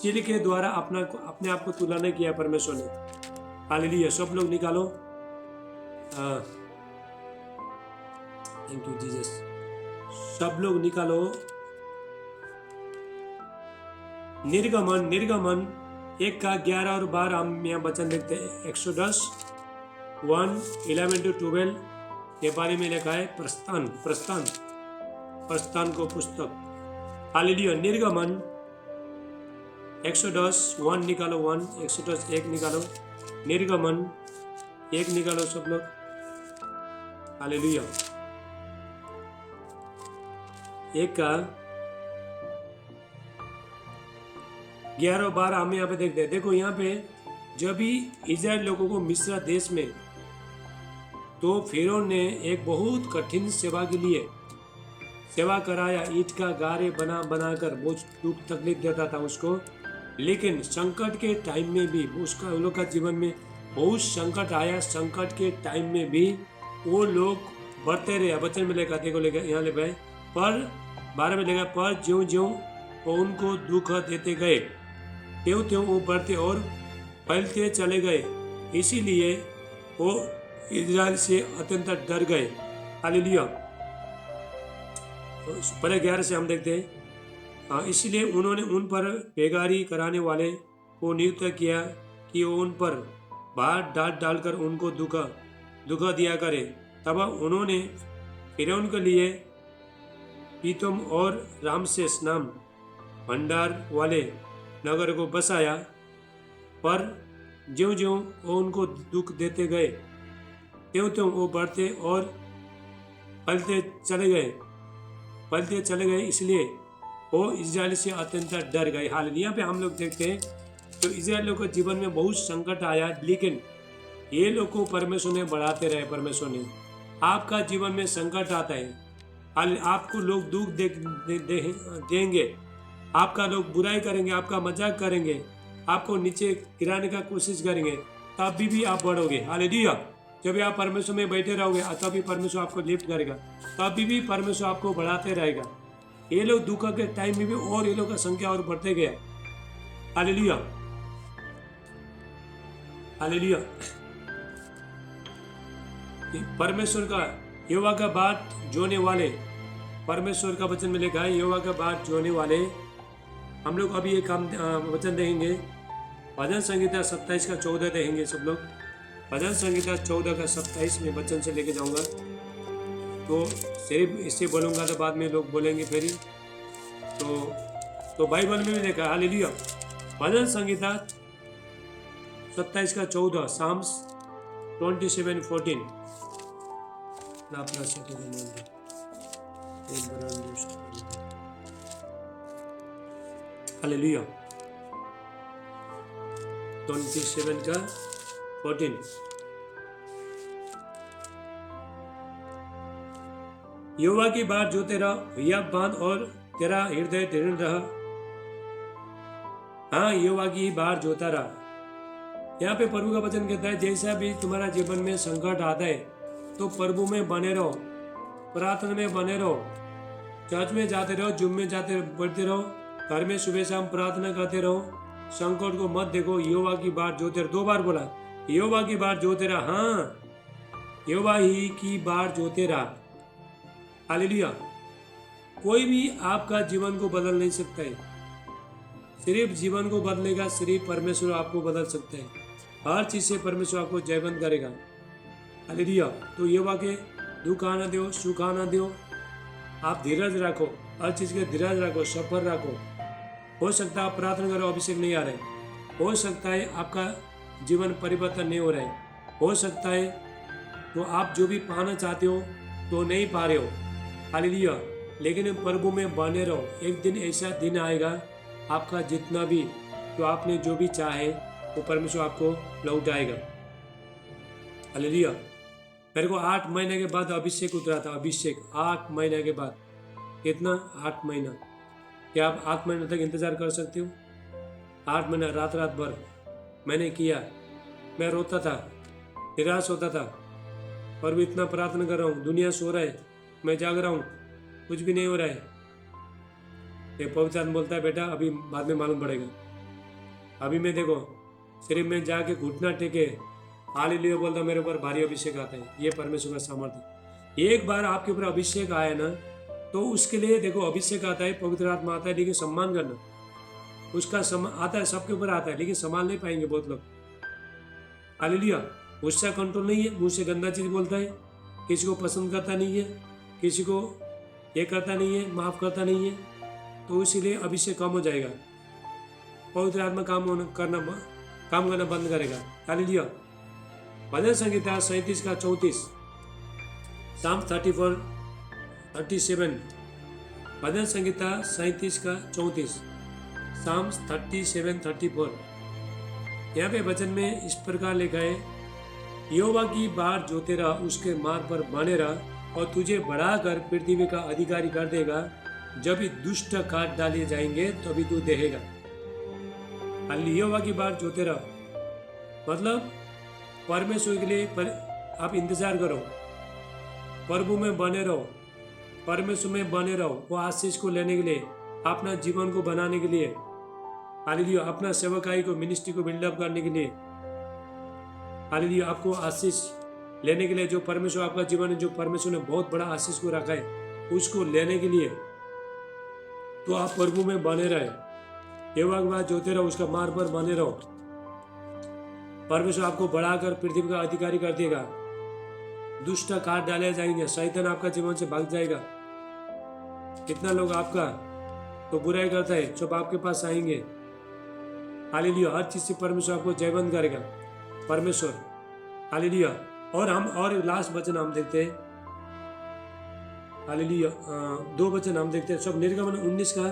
चील के द्वारा अपने आप को तुलना किया परमेश्वर ने। हालेलुया, सब लोग निकालो, थैंक यू जीसस, सब लोग निकालो निर्गमन, निर्गमन 1 का 11 और 12 हम यहाँ वचन देखते हैं। एक्सोडस 1:11-12 के बारे में लिखा है, प्रस्थान, प्रस्थान, प्रस्थान को पुस्तक। हालेलुया, निर्गमन, एक्सोडस 1 निकालो, 1, एक्सोडस 1 निकालो, निर्गमन 1 निकालो सब लोग। हालेलुया, 1 का 11 और 12 हम यहाँ पे देखते हैं। देखो यहाँ पे जब भी इजराइल लोगों को मिस्र देश में, तो फिरौन ने एक बहुत कठिन सेवा के लिए सेवा कराया, ईंट का गारे बना बनाकर बहुत दुख तकलीफ देता था उसको। लेकिन संकट के टाइम में भी उसका, उन लोग का जीवन में बहुत संकट आया, संकट के टाइम में भी वो लोग बढ़ते रहे। वचन में लेकर, देखो लेकर यहाँ ले गए, पर 12 में लेगा, पर ज्यों ज्यों वो उनको दुख देते गए, त्यों त्यों वो बढ़ते और फैलते चले गए, इसीलिए वो इजराइल से अत्यंत डर गए। हालेलुया, पहले 11 से हम देखते हैं। हाँ, इसलिए उन्होंने उन पर बेगारी कराने वाले को नियुक्त किया कि वो उन पर भार डालकर उनको दुख दिया करे। तब उन्होंने फिरौन के लिए पीतम और रामसेस नाम भंडार वाले नगर को बसाया, पर ज्यों ज्यों वो उनको दुख देते गए, त्यों त्यों वो बढ़ते और फैलते चले गए, इसलिए वो इजराइल से अत्यंत डर गए। हाल यहाँ पे हम लोग देखते हैं तो इजराइलियों के जीवन में बहुत संकट आया, लेकिन ये लोग को परमेश्वर ने बढ़ाते रहे। परमेश्वर ने आपका जीवन में संकट आता है, आपको लोग दुख देंगे, आपका लोग बुराई करेंगे, आपका मजाक करेंगे, आपको नीचे गिराने का कोशिश करेंगे, तब भी आप बढ़ोगे। हालेलुया। जब आप परमेश्वर में बैठे रहोगे तभी परमेश्वर आपको लिफ्ट करेगा, तभी भी परमेश्वर आपको बढ़ाते रहेगा। ये लोग दुख के टाइम में भी और ये लोग का संख्या और बढ़ते गया। Hallelujah, hallelujah. परमेश्वर का यहोवा का बाट जोने वाले, परमेश्वर का वचन में लिखा है यहोवा का बाट जोने वाले। हम लोग अभी एक काम वचन देखेंगे, भजन संहिता 27 का 14 देखेंगे सब लोग। भजन संहिता 14 का 27 में वचन से लेके जाऊंगा, तो सिर्फ इससे बोलूंगा तो बाद में लोग बोलेंगे फिर ही। तो बाइबल में भी देखा। हालेलुया। भजन संहिता 27 का 14, साम्स 27:14। हालेलुया। 27 का 14। यहोवा की बात जो तेरा हिया बांध और तेरा हृदय दृढ़ रहा। हाँ, यहोवा की बात जोता रहा। यहाँ पे प्रभु का वचन कहता है जैसा भी तुम्हारा जीवन में संकट आता है तो प्रभु में बने रहो, प्रार्थना में बने रहो, चर्च में जाते रहो, जुम में जाते बढ़ते रहो, घर में सुबह शाम प्रार्थना करते रहो, संकट को मत देखो। यहोवा की बात जोते रहो। 2 बार बोला, यहोवा की बात जोते रहा। हाँ, यहोवा ही की बात जोते रहा। हालेलुया। कोई भी आपका जीवन को बदल नहीं सकता है, सिर्फ जीवन को बदलेगा सिर्फ परमेश्वर आपको बदल सकता है। हर चीज से परमेश्वर आपको जयवंत करेगा। हालेलुया। तो यहोवा के दुख आना दो, सुख आना दो, आप धीरज रखो, हर चीज के धीरज रखो, सफर रखो। हो सकता है आप प्रार्थना करो, अभिषेक नहीं आ रहे, हो सकता है आपका जीवन परिवर्तन नहीं हो रहा है, हो सकता है तो आप जो भी पाना चाहते हो तो नहीं पा रहे हो। हालेलुया। लेकिन प्रभु में बने रहो। एक दिन ऐसा दिन आएगा आपका जितना भी, तो आपने जो भी चाहे वो परमेश्वर आपको लौटाएगा। हालेलुया। मेरे को 8 महीने के बाद अभिषेक उतरा था। अभिषेक 8 महीने के बाद। कितना? 8 महीना। क्या आप 8 महीने तक इंतजार कर सकते हो? 8 महीना रात रात भर मैंने किया। मैं रोता था, निराश होता था, पर भी इतना प्रार्थना कर रहा हूँ। दुनिया सो रहा है, मैं जाग रहा हूँ, कुछ भी नहीं हो रहा है। ये पवित्र आत्मा बोलता है बेटा अभी बाद में मालूम पड़ेगा। अभी मैं देखो सिर्फ मैं जाके घुटना टेके हालेलुया बोलता, मेरे ऊपर भारी अभिषेक आता है। ये परमेश्वर का सामर्थ्य। एक बार आपके ऊपर अभिषेक आया ना, तो उसके लिए देखो अभिषेक आता है, पवित्र आत्मा आता है, लेकिन सम्मान करना उसका आता है, सबके ऊपर आता है, लेकिन संभाल नहीं पाएंगे बहुत लोग। हालेलुया। गुस्सा कंट्रोल नहीं है, मुंह से गंदा चीज बोलता है, किसी को पसंद करता नहीं है, किसी को ये करता नहीं है, माफ करता नहीं है, तो इसीलिए अभिषेक कम हो जाएगा। पवित्र आत्मा काम करना बंद करेगा। हालेलुया। भजन संहिता 37 का 34, साम 37। भजन संहिता 37 का 34, साम 37:34। यहाँ पे वचन में इस प्रकार लिखा है, यहोवा की बात जोते रहा, उसके मार्ग पर बने रहा, और तुझे बढ़ाकर पृथ्वी का अधिकारी कर देगा। जब भी दुष्ट काट डाले जाएंगे तभी तू देखेगा। यहोवा की बात जोते रहो मतलब परमेश्वर के लिए आप इंतजार करो, प्रभु में बने रहो, परमेश्वर में बने रहो। वो आशीष को लेने के लिए, अपना जीवन को बनाने के लिए, हालेलुया, अपना सेवकाई को, मिनिस्ट्री को बिल्डअप करने के लिए, हालेलुया, आपको आशीष लेने के लिए, जो परमेश्वर आपका जीवन है, जो परमेश्वर ने बहुत बड़ा आशीष को रखा है, उसको लेने के लिए तो आप प्रभु में बने रहे। यहोवा की बात जोते रहो, उसका मार्ग पर बने रहो। परमेश्वर आपको बढ़ाकर पृथ्वी का अधिकारी कर देगा। दुष्ट काट डाले जाएंगे, शैतान आपका जीवन से भाग जाएगा। कितना लोग आपका तो बुराई करता है, जब आपके पास आएंगे, हालेलुया, हर चीज से परमेश्वर आपको जयवंत करेगा। परमेश्वर, हालेलुया। और लास्ट वचन हम देखते हैं, हालेलुया, 2 वचन हम देखते हैं। सब निर्गमन 19 का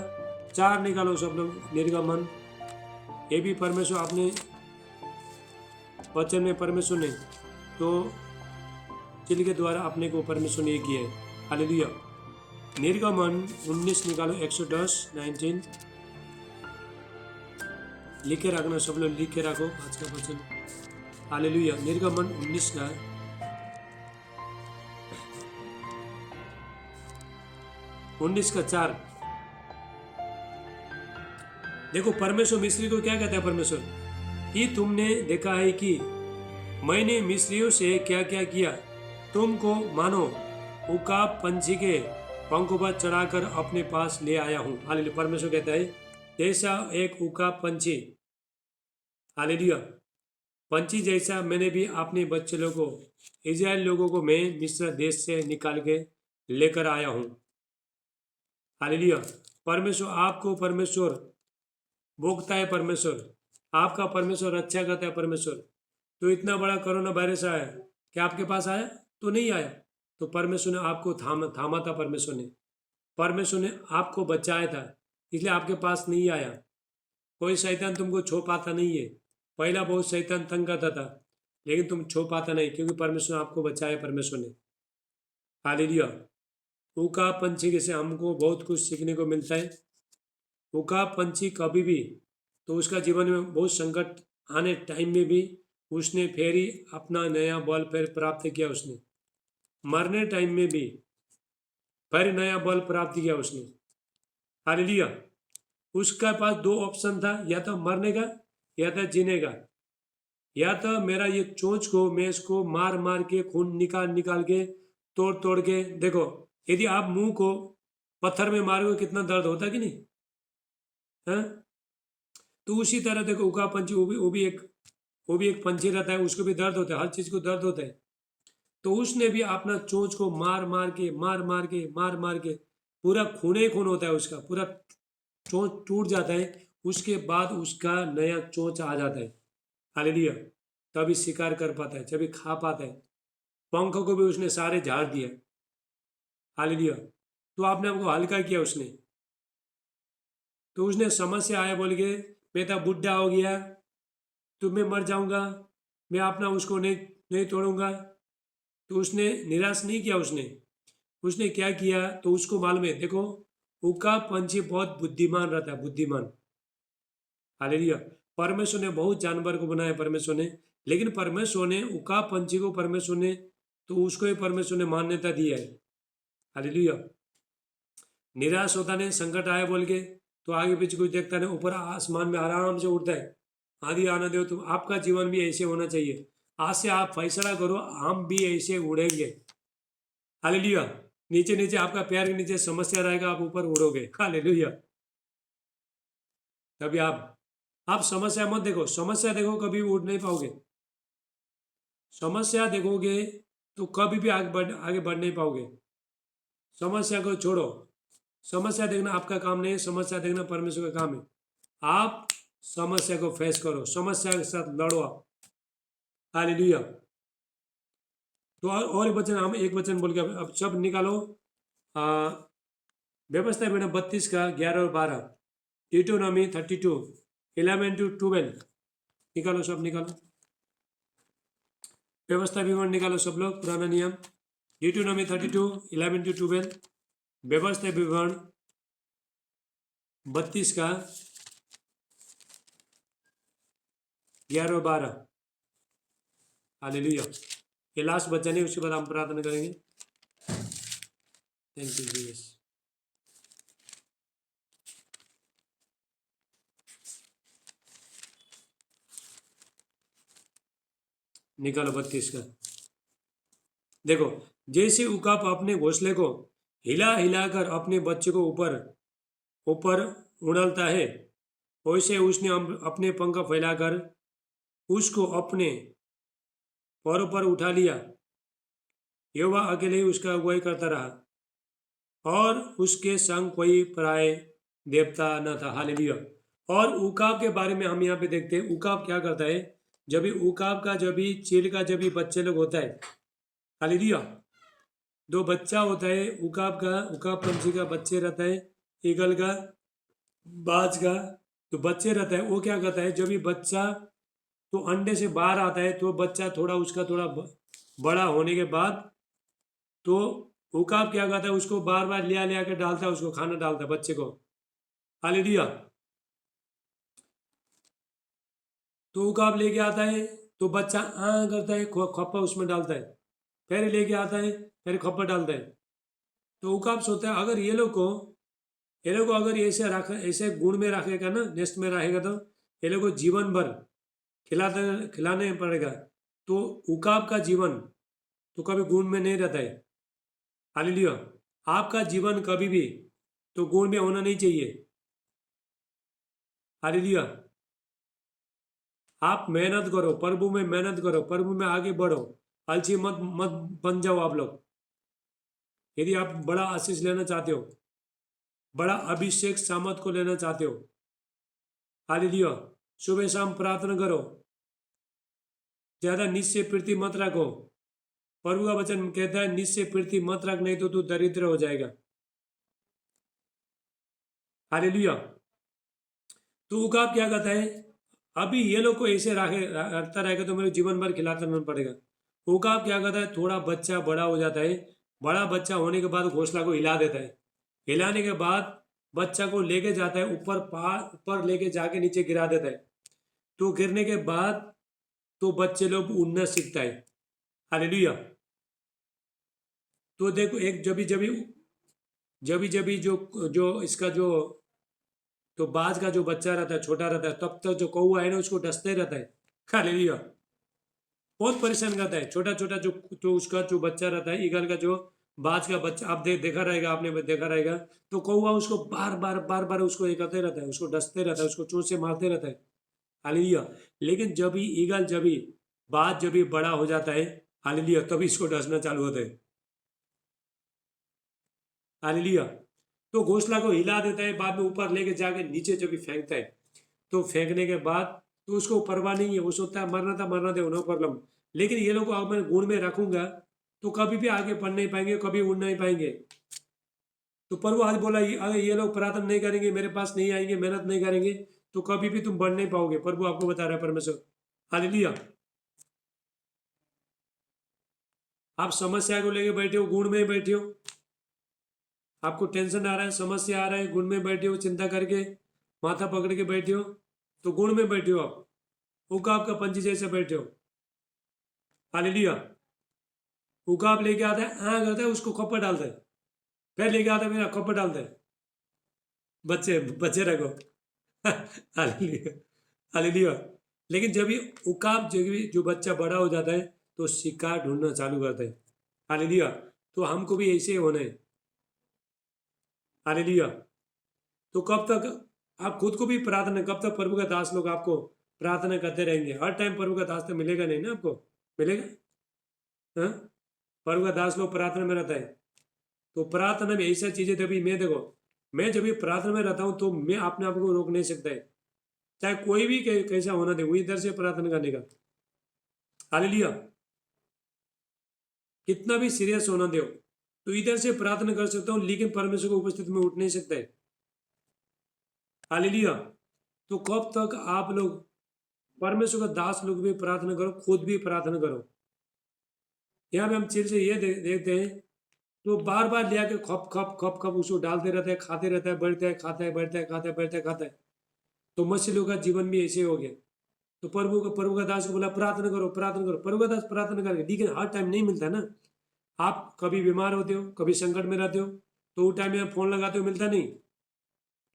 4 निकालो सब लोग। निर्गमन ये भी परमेश्वर अपने वचन में परमेश्वर ने तो चिल के द्वारा अपने को परमेश्वर ने किया है। हालेलुया। निर्गमन 19 निकालो, 110 19 लिख के रखना, सब लोग लिख के रखो आज का वचन। हालेलुया। निर्गमन 19 का 4। देखो परमेश्वर मिस्री को क्या कहता है परमेश्वर कि तुमने देखा है कि मैंने मिस्रियों से क्या क्या किया, तुमको मानो उकाब पंछी के पंखों पर चढ़ाकर अपने पास ले आया हूँ। हालेलुया। परमेश्वर कहता है जैसा एक उकाब पंछी, हालेलुया, पंछी जैसा मैंने भी अपने बच्चे लोगों को, इजराइल लोगों को मैं मिस्र देश से निकाल के लेकर आया हूँ। हालेलुया। परमेश्वर आपको परमेश्वर भोगता है, परमेश्वर आपका परमेश्वर रक्षा करता है परमेश्वर। तो इतना बड़ा कोरोना वायरस आया, क्या आपके पास आया? तो नहीं आया। तो परमेश्वर ने आपको थामा था, परमेश्वर ने आपको बचाया था, इसलिए आपके पास नहीं आया। कोई शैतान तुमको छू पाता नहीं है। पहला बहुत शैतान तंग करता था, लेकिन तुम छू पाता नहीं, क्योंकि परमेश्वर ने आपको बचाया। परमेश्वर ने, हालेलुया। उका पंछी से हमको बहुत कुछ सीखने को मिलता है। उका पंछी कभी भी, तो उसका जीवन में बहुत संकट आने टाइम में भी उसने फिर ही अपना नया बल फिर प्राप्त किया। उसने मरने टाइम में भी फिर नया बल प्राप्त किया उसने। हालेलुया। उसका पास 2 ऑप्शन था, या तो मरने का या तो जीने का। या तो मेरा ये चोंच को मैं इसको मार मार के खून निकाल निकाल के तोड़ तोड़ के, देखो यदि आप मुंह को पत्थर में मारोगे कितना दर्द होता कि नहीं है? तो उसी तरह देखो उका पंछी, वो भी एक पंछी रहता है, उसको भी दर्द होता है, हर चीज को दर्द होता है। तो उसने भी अपना चोंच को मार मार के पूरा खून ही खून होता है, उसका पूरा चोंच टूट जाता है। उसके बाद उसका नया चोंच आ जाता है। हालेलुया। तभी शिकार कर पाता है, तभी खा पाता है। पंखों को भी उसने सारे झाड़ दिया। हालेलुया। तो आपने हमको हल्का किया उसने। तो उसने समस्या आया बोल के मैं तो बुढ़ा हो गया, तो मैं मर जाऊंगा, मैं अपना उसको नहीं तोड़ूंगा। तो उसने निराश नहीं किया। उसने क्या किया, तो उसको मालूम है, देखो उका पंछी बहुत बुद्धिमान रहता है, बुद्धिमान। हालेलुया। परमेश्वर ने बहुत जानवर को बनाया परमेश्वर ने, लेकिन परमेश्वर ने उका पंछी को, परमेश्वर ने तो उसको ही परमेश्वर ने मान्यता दी है। हालेलुया। निराश होता नहीं, संकट आया बोल के तो आगे पीछे कुछ देखता नहीं, ऊपर आसमान में आराम से उड़ता है। आदि आना दो, तो आपका जीवन भी ऐसे होना चाहिए। आज से आप फैसला करो, हम भी ऐसे उड़ेंगे। हालेलुया। नीचे नीचे आपका पैर के नीचे समस्या रहेगा, आप ऊपर उड़ोगे। हालेलुया। तभी आप समस्या मत देखो, समस्या देखो कभी उड़ नहीं पाओगे। समस्या देखोगे तो कभी भी आगे बढ़ नहीं पाओगे। समस्या को छोड़ो, समस्या देखना आपका काम नहीं है, समस्या देखना परमेश्वर का काम है। आप समस्या को फेस करो, समस्या के साथ लड़ो आप। हालेलुया। तो और वचन, हम एक वचन बोल के अब सब निकालो। व्यवस्था बेटा 32 का 11 और 12, ड्यूटेरोनॉमी 32 11 to 12 निकालो, सब निकालो। व्यवस्था विवरण निकालो सब लोग, पुराना नियम ड्यूटेरोनॉमी 32 11 to 12, व्यवस्था विवरण 32 का 11 और 12। हालेलुया। ये लास्ट बच्चा नहीं, उसके बाद हम प्रार्थना करेंगे। Thank you Jesus. निकालो 32 का। देखो, जैसे उकाप अपने घोंसले को हिला हिलाकर अपने बच्चे को ऊपर ऊपर उड़ालता है, वैसे उसने अपने पंख फैलाकर उसको अपने पैरों पर उठा लिया। यहोवा अकेले ही उसका अगुवाई करता रहा और उसके संग कोई पराय देवता न था। हालेलुया। और उकाब के बारे में हम यहाँ पे देखते हैं, उकाब क्या करता है, जब भी उकाब का, जब भी चील का जब भी बच्चे लोग होता है, हालेलुया, 2 बच्चा होता है उकाब का, उकाब पंछी का बच्चे रहता है, ईगल का, बाज का, तो बच्चे रहता है वो क्या करता है, जब भी बच्चा तो अंडे से बाहर आता है तो बच्चा थोड़ा उसका थोड़ा बड़ा होने के बाद तो उकाब क्या करता है, उसको बार बार लिया लिया के डालता है, उसको खाना डालता है बच्चे को। हालेलुया। तो उकाब लेके आता है तो बच्चा करता है, खप्पा उसमें डालता है, फिर लेके आता है, फिर खप्पा डालता है। तो उकाब सोचता है अगर ये लोग को अगर ऐसे रख ऐसे गुण में रखेगा ना, नेस्ट में रहेगा तो ये लोग को जीवन भर खिलाते खिलाने पड़ेगा। तो उकाब का जीवन तो कभी गुण में नहीं रहता है। हालेलुया। आपका जीवन कभी भी तो गुण में होना नहीं चाहिए। हालेलुया। आप मेहनत करो, प्रभु में मेहनत करो, प्रभु में आगे बढ़ो, आलसी मत मत बन जाओ आप लोग। यदि आप बड़ा आशीष लेना चाहते हो, बड़ा अभिषेक सामर्थ को लेना चाहते हो, हालेलुया, सुबह शाम प्रार्थना करो, ज्यादा निश्चय प्रीति मत रखो। प्रभु का वचन कहता है निश्चय प्रीति मत रख, नहीं तो तू दरिद्र हो जाएगा। हालेलुया। तो उकाब क्या कहता है, अभी ये लोग को ऐसे रखता रहेगा तो मेरे जीवन भर खिलाता रहना पड़ेगा। उकाब क्या कहता है, थोड़ा बच्चा बड़ा हो जाता है, बड़ा बच्चा होने के बाद घोंसला को हिला देता है, हिलाने के बाद बच्चा को लेके जाता है ऊपर, पहाड़ ऊपर लेके जाके नीचे गिरा देता है। तो गिरने के बाद तो बच्चे लोग उड़ना सीखता है। हालेलुया। तो देखो एक जभी जभी जभी जभी जो जो इसका जो तो बाज का जो बच्चा रहता है छोटा रहता है, तब तक जो कौवा है ना उसको डसते रहता है। हालेलुया। बहुत परेशान करता है, छोटा छोटा जो उसका जो बच्चा रहता है, ईगल का जो बाज का बच्चा, आप देखा रहेगा, आपने देखा रहेगा। तो कौवा उसको बार बार बार बार उसको ये करते रहता है, उसको डसते रहता है, उसको चोट से मारते रहता है। हालेलुया। लेकिन जब भी ईगल जब भी बाज जब भी बड़ा हो जाता है, हालेलुया, तभी इसको डसना चालू होता है। हालेलुया। तो घोंसला को हिला देता है, बाद में ऊपर लेके जाके नीचे जब भी फेंकता है, तो फेंकने के बाद तो उसको परवाह नहीं है, वो सोचता है मरना था मरना दे, नो प्रॉब्लम। लेकिन ये लोग को अगर मैं गुण में रखूंगा तो कभी भी आगे बढ़ नहीं पाएंगे, कभी उड़ नहीं पाएंगे। तो प्रभु आज बोला अगर ये लोग प्रार्थना नहीं करेंगे, मेरे पास नहीं आएंगे, मेहनत नहीं करेंगे, तो कभी भी तुम बढ़ नहीं पाओगे। प्रभु आपको बता रहा है परमेश्वर। हालेलुया। आप समस्या को लेके बैठे हो, गुण में ही बैठे हो, आपको टेंशन आ रहा है, समस्या आ रहा है, गुण में बैठे हो, चिंता करके माथा पकड़ के बैठे हो, तो गुण में बैठे हो आप, उकाब का पंछी जैसे बैठे हो। हालेलुया। उकाब लेके आता है, करता है, उसको खप्पर डालता है, फिर लेके आता है, मेरा खप्पर डालता है, बच्चे बच्चे रखो। हालेलुया। हालेलुया। लेकिन जब ये उकाब जब भी जो बच्चा बड़ा हो जाता है तो शिकार ढूंढना चालू करता है। हालेलुया। तो हमको भी ऐसे ही होना है। हालेलुया। तो कब तक आप खुद को भी प्रार्थना, कब तक प्रभु का दास लोग आपको प्रार्थना करते रहेंगे? हर टाइम प्रभु का दास तो मिलेगा नहीं ना आपको, मिलेगा? हाँ, प्रभु का दास लोग प्रार्थना में रहता है। तो प्रार्थना में ऐसा चीजें, तभी मैं देखो, मैं जब भी प्रार्थना में रहता हूँ तो मैं अपने आप को रोक नहीं सकता है, चाहे कोई भी कैसा होना दे, वो इधर से प्रार्थना करने का। हालेलुया। कितना भी सीरियस होना दे, तो इधर से प्रार्थना कर सकता हूँ, लेकिन परमेश्वर को उपस्थिति में उठ नहीं सकता है। हालेलुया। तो कब तक आप लोग परमेश्वर का दास लोग भी प्रार्थना करो, खुद भी प्रार्थना करो। यहाँ पे हम चीज से ये देखते हैं, तो बार बार ले आके खप खप खप खप उसको डालते रहते हैं, खाते रहता है, बढ़ता है, खाता है, बढ़ता है, खाता है, बढ़ता है, खाता है। तो मसीह लोग का जीवन भी ऐसे हो गया। तो प्रभु का दास को बोला प्रार्थना करो, प्रार्थना करो। प्रभु का दास प्रार्थना करेंगे, लेकिन हर टाइम नहीं मिलता ना। आप कभी बीमार होते हो, कभी संकट में रहते हो, तो वो टाइम में आप फोन लगाते हो, मिलता नहीं।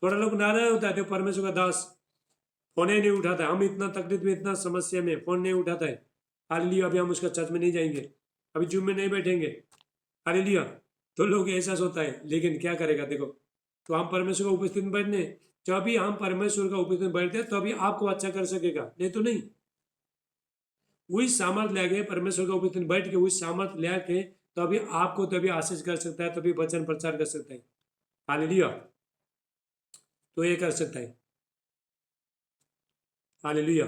थोड़ा लोग नाराज होता है, तो परमेश्वर का दास फोन ही नहीं उठाता है, हम इतना तकलीफ में, इतना समस्या में, फोन नहीं उठाता है। हालेलुया। अभी हम उसका चर्च में नहीं जाएंगे, अभी जूम में नहीं बैठेंगे। हालेलुया। तो लोग ऐसा सोचता है, लेकिन क्या करेगा देखो। तो हम परमेश्वर का उपस्थिति में बैठने, जब भी हम परमेश्वर का उपस्थिति में बैठते हैं तो अभी आपको अच्छा कर सकेगा, नहीं तो नहीं। वही सामर्थ लेके परमेश्वर का उपस्थिति में बैठ के, वही सामर्थ लेके तभी आपको तभी आशीष कर सकता है, तभी वचन प्रचार कर सकता है। हालेलुया। तो ये कर सकता है। हालेलुया।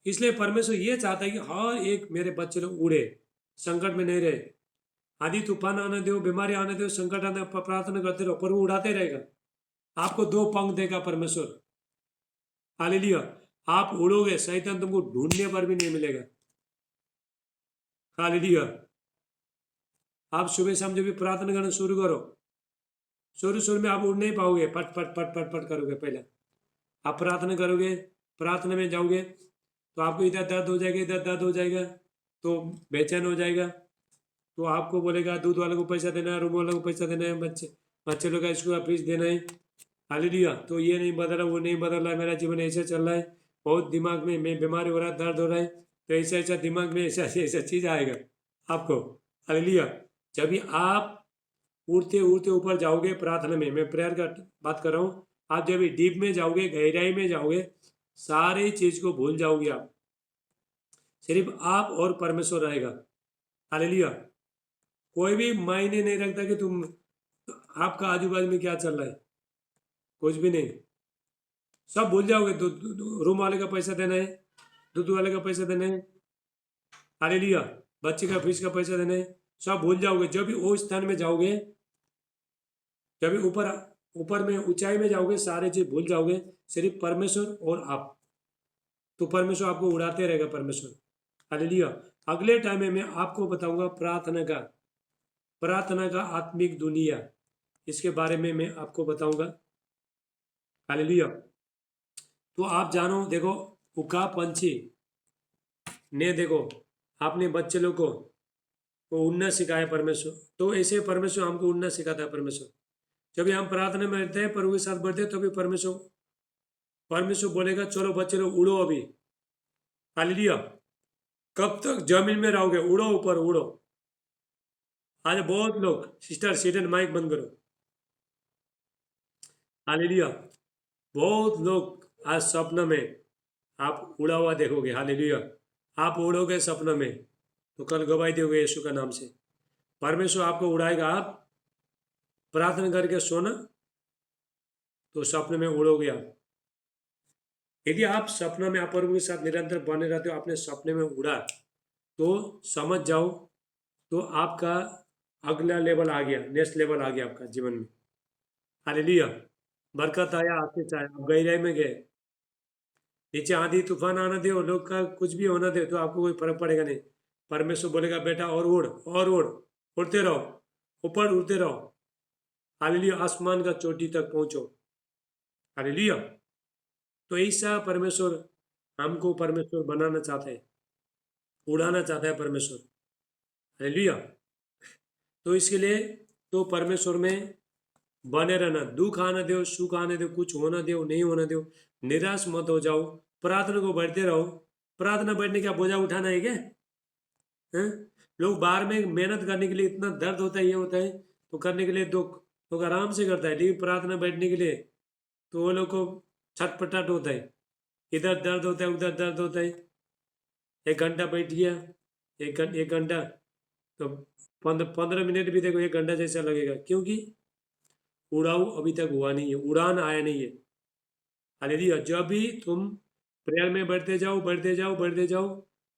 इसलिए परमेश्वर ये चाहता है कि हर एक मेरे बच्चे लोग उड़े, संकट में नहीं रहे। आदि तूफान आने दो, बीमारी आने दो, संकट आने, प्रार्थना करते रहो, पर वो उड़ाते रहेगा। आपको दो पंख देगा परमेश्वर। हालेलुया। आप उड़ोगे, शैतान तुमको ढूंढने पर भी नहीं मिलेगा। हालेलुया। आप सुबह शाम जब भी प्रार्थना करना शुरू करो, शुरू शुरू में आप उड़ नहीं पाओगे, पट पट पट पट पट करोगे। पहले आप प्रार्थना करोगे, प्रार्थना में जाओगे तो आपको इधर दर्द हो जाएगा, इधर दर्द हो जाएगा, तो बेचैन हो जाएगा। तो आपको बोलेगा दूध वाले को पैसा देना है, रूम वाले को पैसा देना है, बच्चे बच्चे लोग का स्कूल का फीस देना है। हालेलुया। तो ये नहीं बदला, वो नहीं बदला, मेरा जीवन ऐसे चल रहा है, बहुत दिमाग में मैं बीमार हो रहा है, दर्द हो रहा है, तो ऐसा ऐसा दिमाग में ऐसा ऐसा चीज़ आएगा आपको। हालेलुया। जब भी आप उड़ते उड़ते ऊपर जाओगे प्रार्थना में, मैं प्रेयर का बात कर रहा हूँ, आप जब भी डीप में जाओगे, गहराई में जाओगे, सारी चीज को भूल जाओगे आप, सिर्फ आप और परमेश्वर रहेगा। हालेलुया। कोई भी मायने नहीं रखता कि तुम आपका आजू बाजू में क्या चल रहा है, कुछ भी नहीं, सब भूल जाओगे। रूम वाले का पैसा देना है, दूध वाले का पैसा देना है, हालेलुया, बच्चे का फीस का पैसा देना है, सब भूल जाओगे। जब भी वो स्थान में जाओगे, जब भी ऊपर ऊपर में ऊंचाई में जाओगे, सारे चीज भूल जाओगे, सिर्फ परमेश्वर और आप। तो परमेश्वर आपको उड़ाते रहेगा परमेश्वर। हालेलुया। अगले टाइम में मैं आपको बताऊंगा प्रार्थना का आत्मिक दुनिया, इसके बारे में मैं आपको बताऊंगा। हालेलुया। तो आप जानो, देखो उका पंछी ने, देखो आपने बच्चे लोग को वो उड़ना सिखाया परमेश्वर, तो ऐसे परमेश्वर हमको उड़ना सिखाता है परमेश्वर। जब भी हम प्रार्थना में रहते हैं, प्रभु के साथ बढ़ते हैं, तो भी परमेश्वर परमेश्वर बोलेगा चलो बच्चे लोग उड़ो अभी। हालेलुया। कब तक जमीन में रहोगे, उड़ो ऊपर उड़ो। आज बहुत लोग, सिस्टर सीडन माइक बंद करो। हालेलुया। बहुत लोग आज सपना में आप उड़ा हुआ देखोगे। हालेलुया। आप उड़ोगे सपना में, तो कल गवाही दोगे यीशु का नाम से। परमेश्वर आपको उड़ाएगा। आप प्रार्थना करके सोना, तो सपने में उड़ोगे आप। यदि आप सपना में आप प्रभु के साथ निरंतर बने रहते हो, आपने सपने में उड़ा, तो समझ जाओ, तो आपका अगला लेवल आ गया, नेक्स्ट लेवल आ गया आपका जीवन में। हालेलुया। बरकत आया, आशीष आया, आप गहराई में गए। नीचे आंधी तूफान आना दे, लोग का कुछ भी होना दे, तो आपको कोई फर्क पड़ेगा नहीं। परमेश्वर बोलेगा बेटा और उड़ और उड़, उड़ते रहो, ऊपर उड़ते रहो। हालेलुया। आसमान का चोटी तक पहुंचो। हालेलुया। तो ऐसा परमेश्वर हमको परमेश्वर बनाना चाहता है, उड़ाना चाहता है परमेश्वर। हालेलुया। तो इसके लिए तो परमेश्वर में बने रहना, दुख आने दो, सुख आने दो, कुछ होना दो, नहीं होना दो, निराश मत हो जाओ, प्रार्थना को बढ़ते रहो। प्रार्थना बढ़ने का बोझा उठाना है क्या? हैं? लोग बाहर में मेहनत करने के लिए इतना दर्द होता है, ये होता है, तो करने के लिए दुख लोग आराम से करता है, लेकिन प्रार्थना बैठने के लिए तो वो लोग को छटपटाट होता है, इधर दर्द होता है, उधर दर्द होता है। 1 घंटा बैठ गया, एक घंटा, तो 15 मिनट भी देखो 1 घंटा जैसा लगेगा, क्योंकि उड़ाऊ अभी तक हुआ नहीं है, उड़ान आया नहीं है। हालेलुया। जब भी तुम प्रेयर में बढ़ते जाओ, बढ़ते जाओ, बढ़ते जाओ,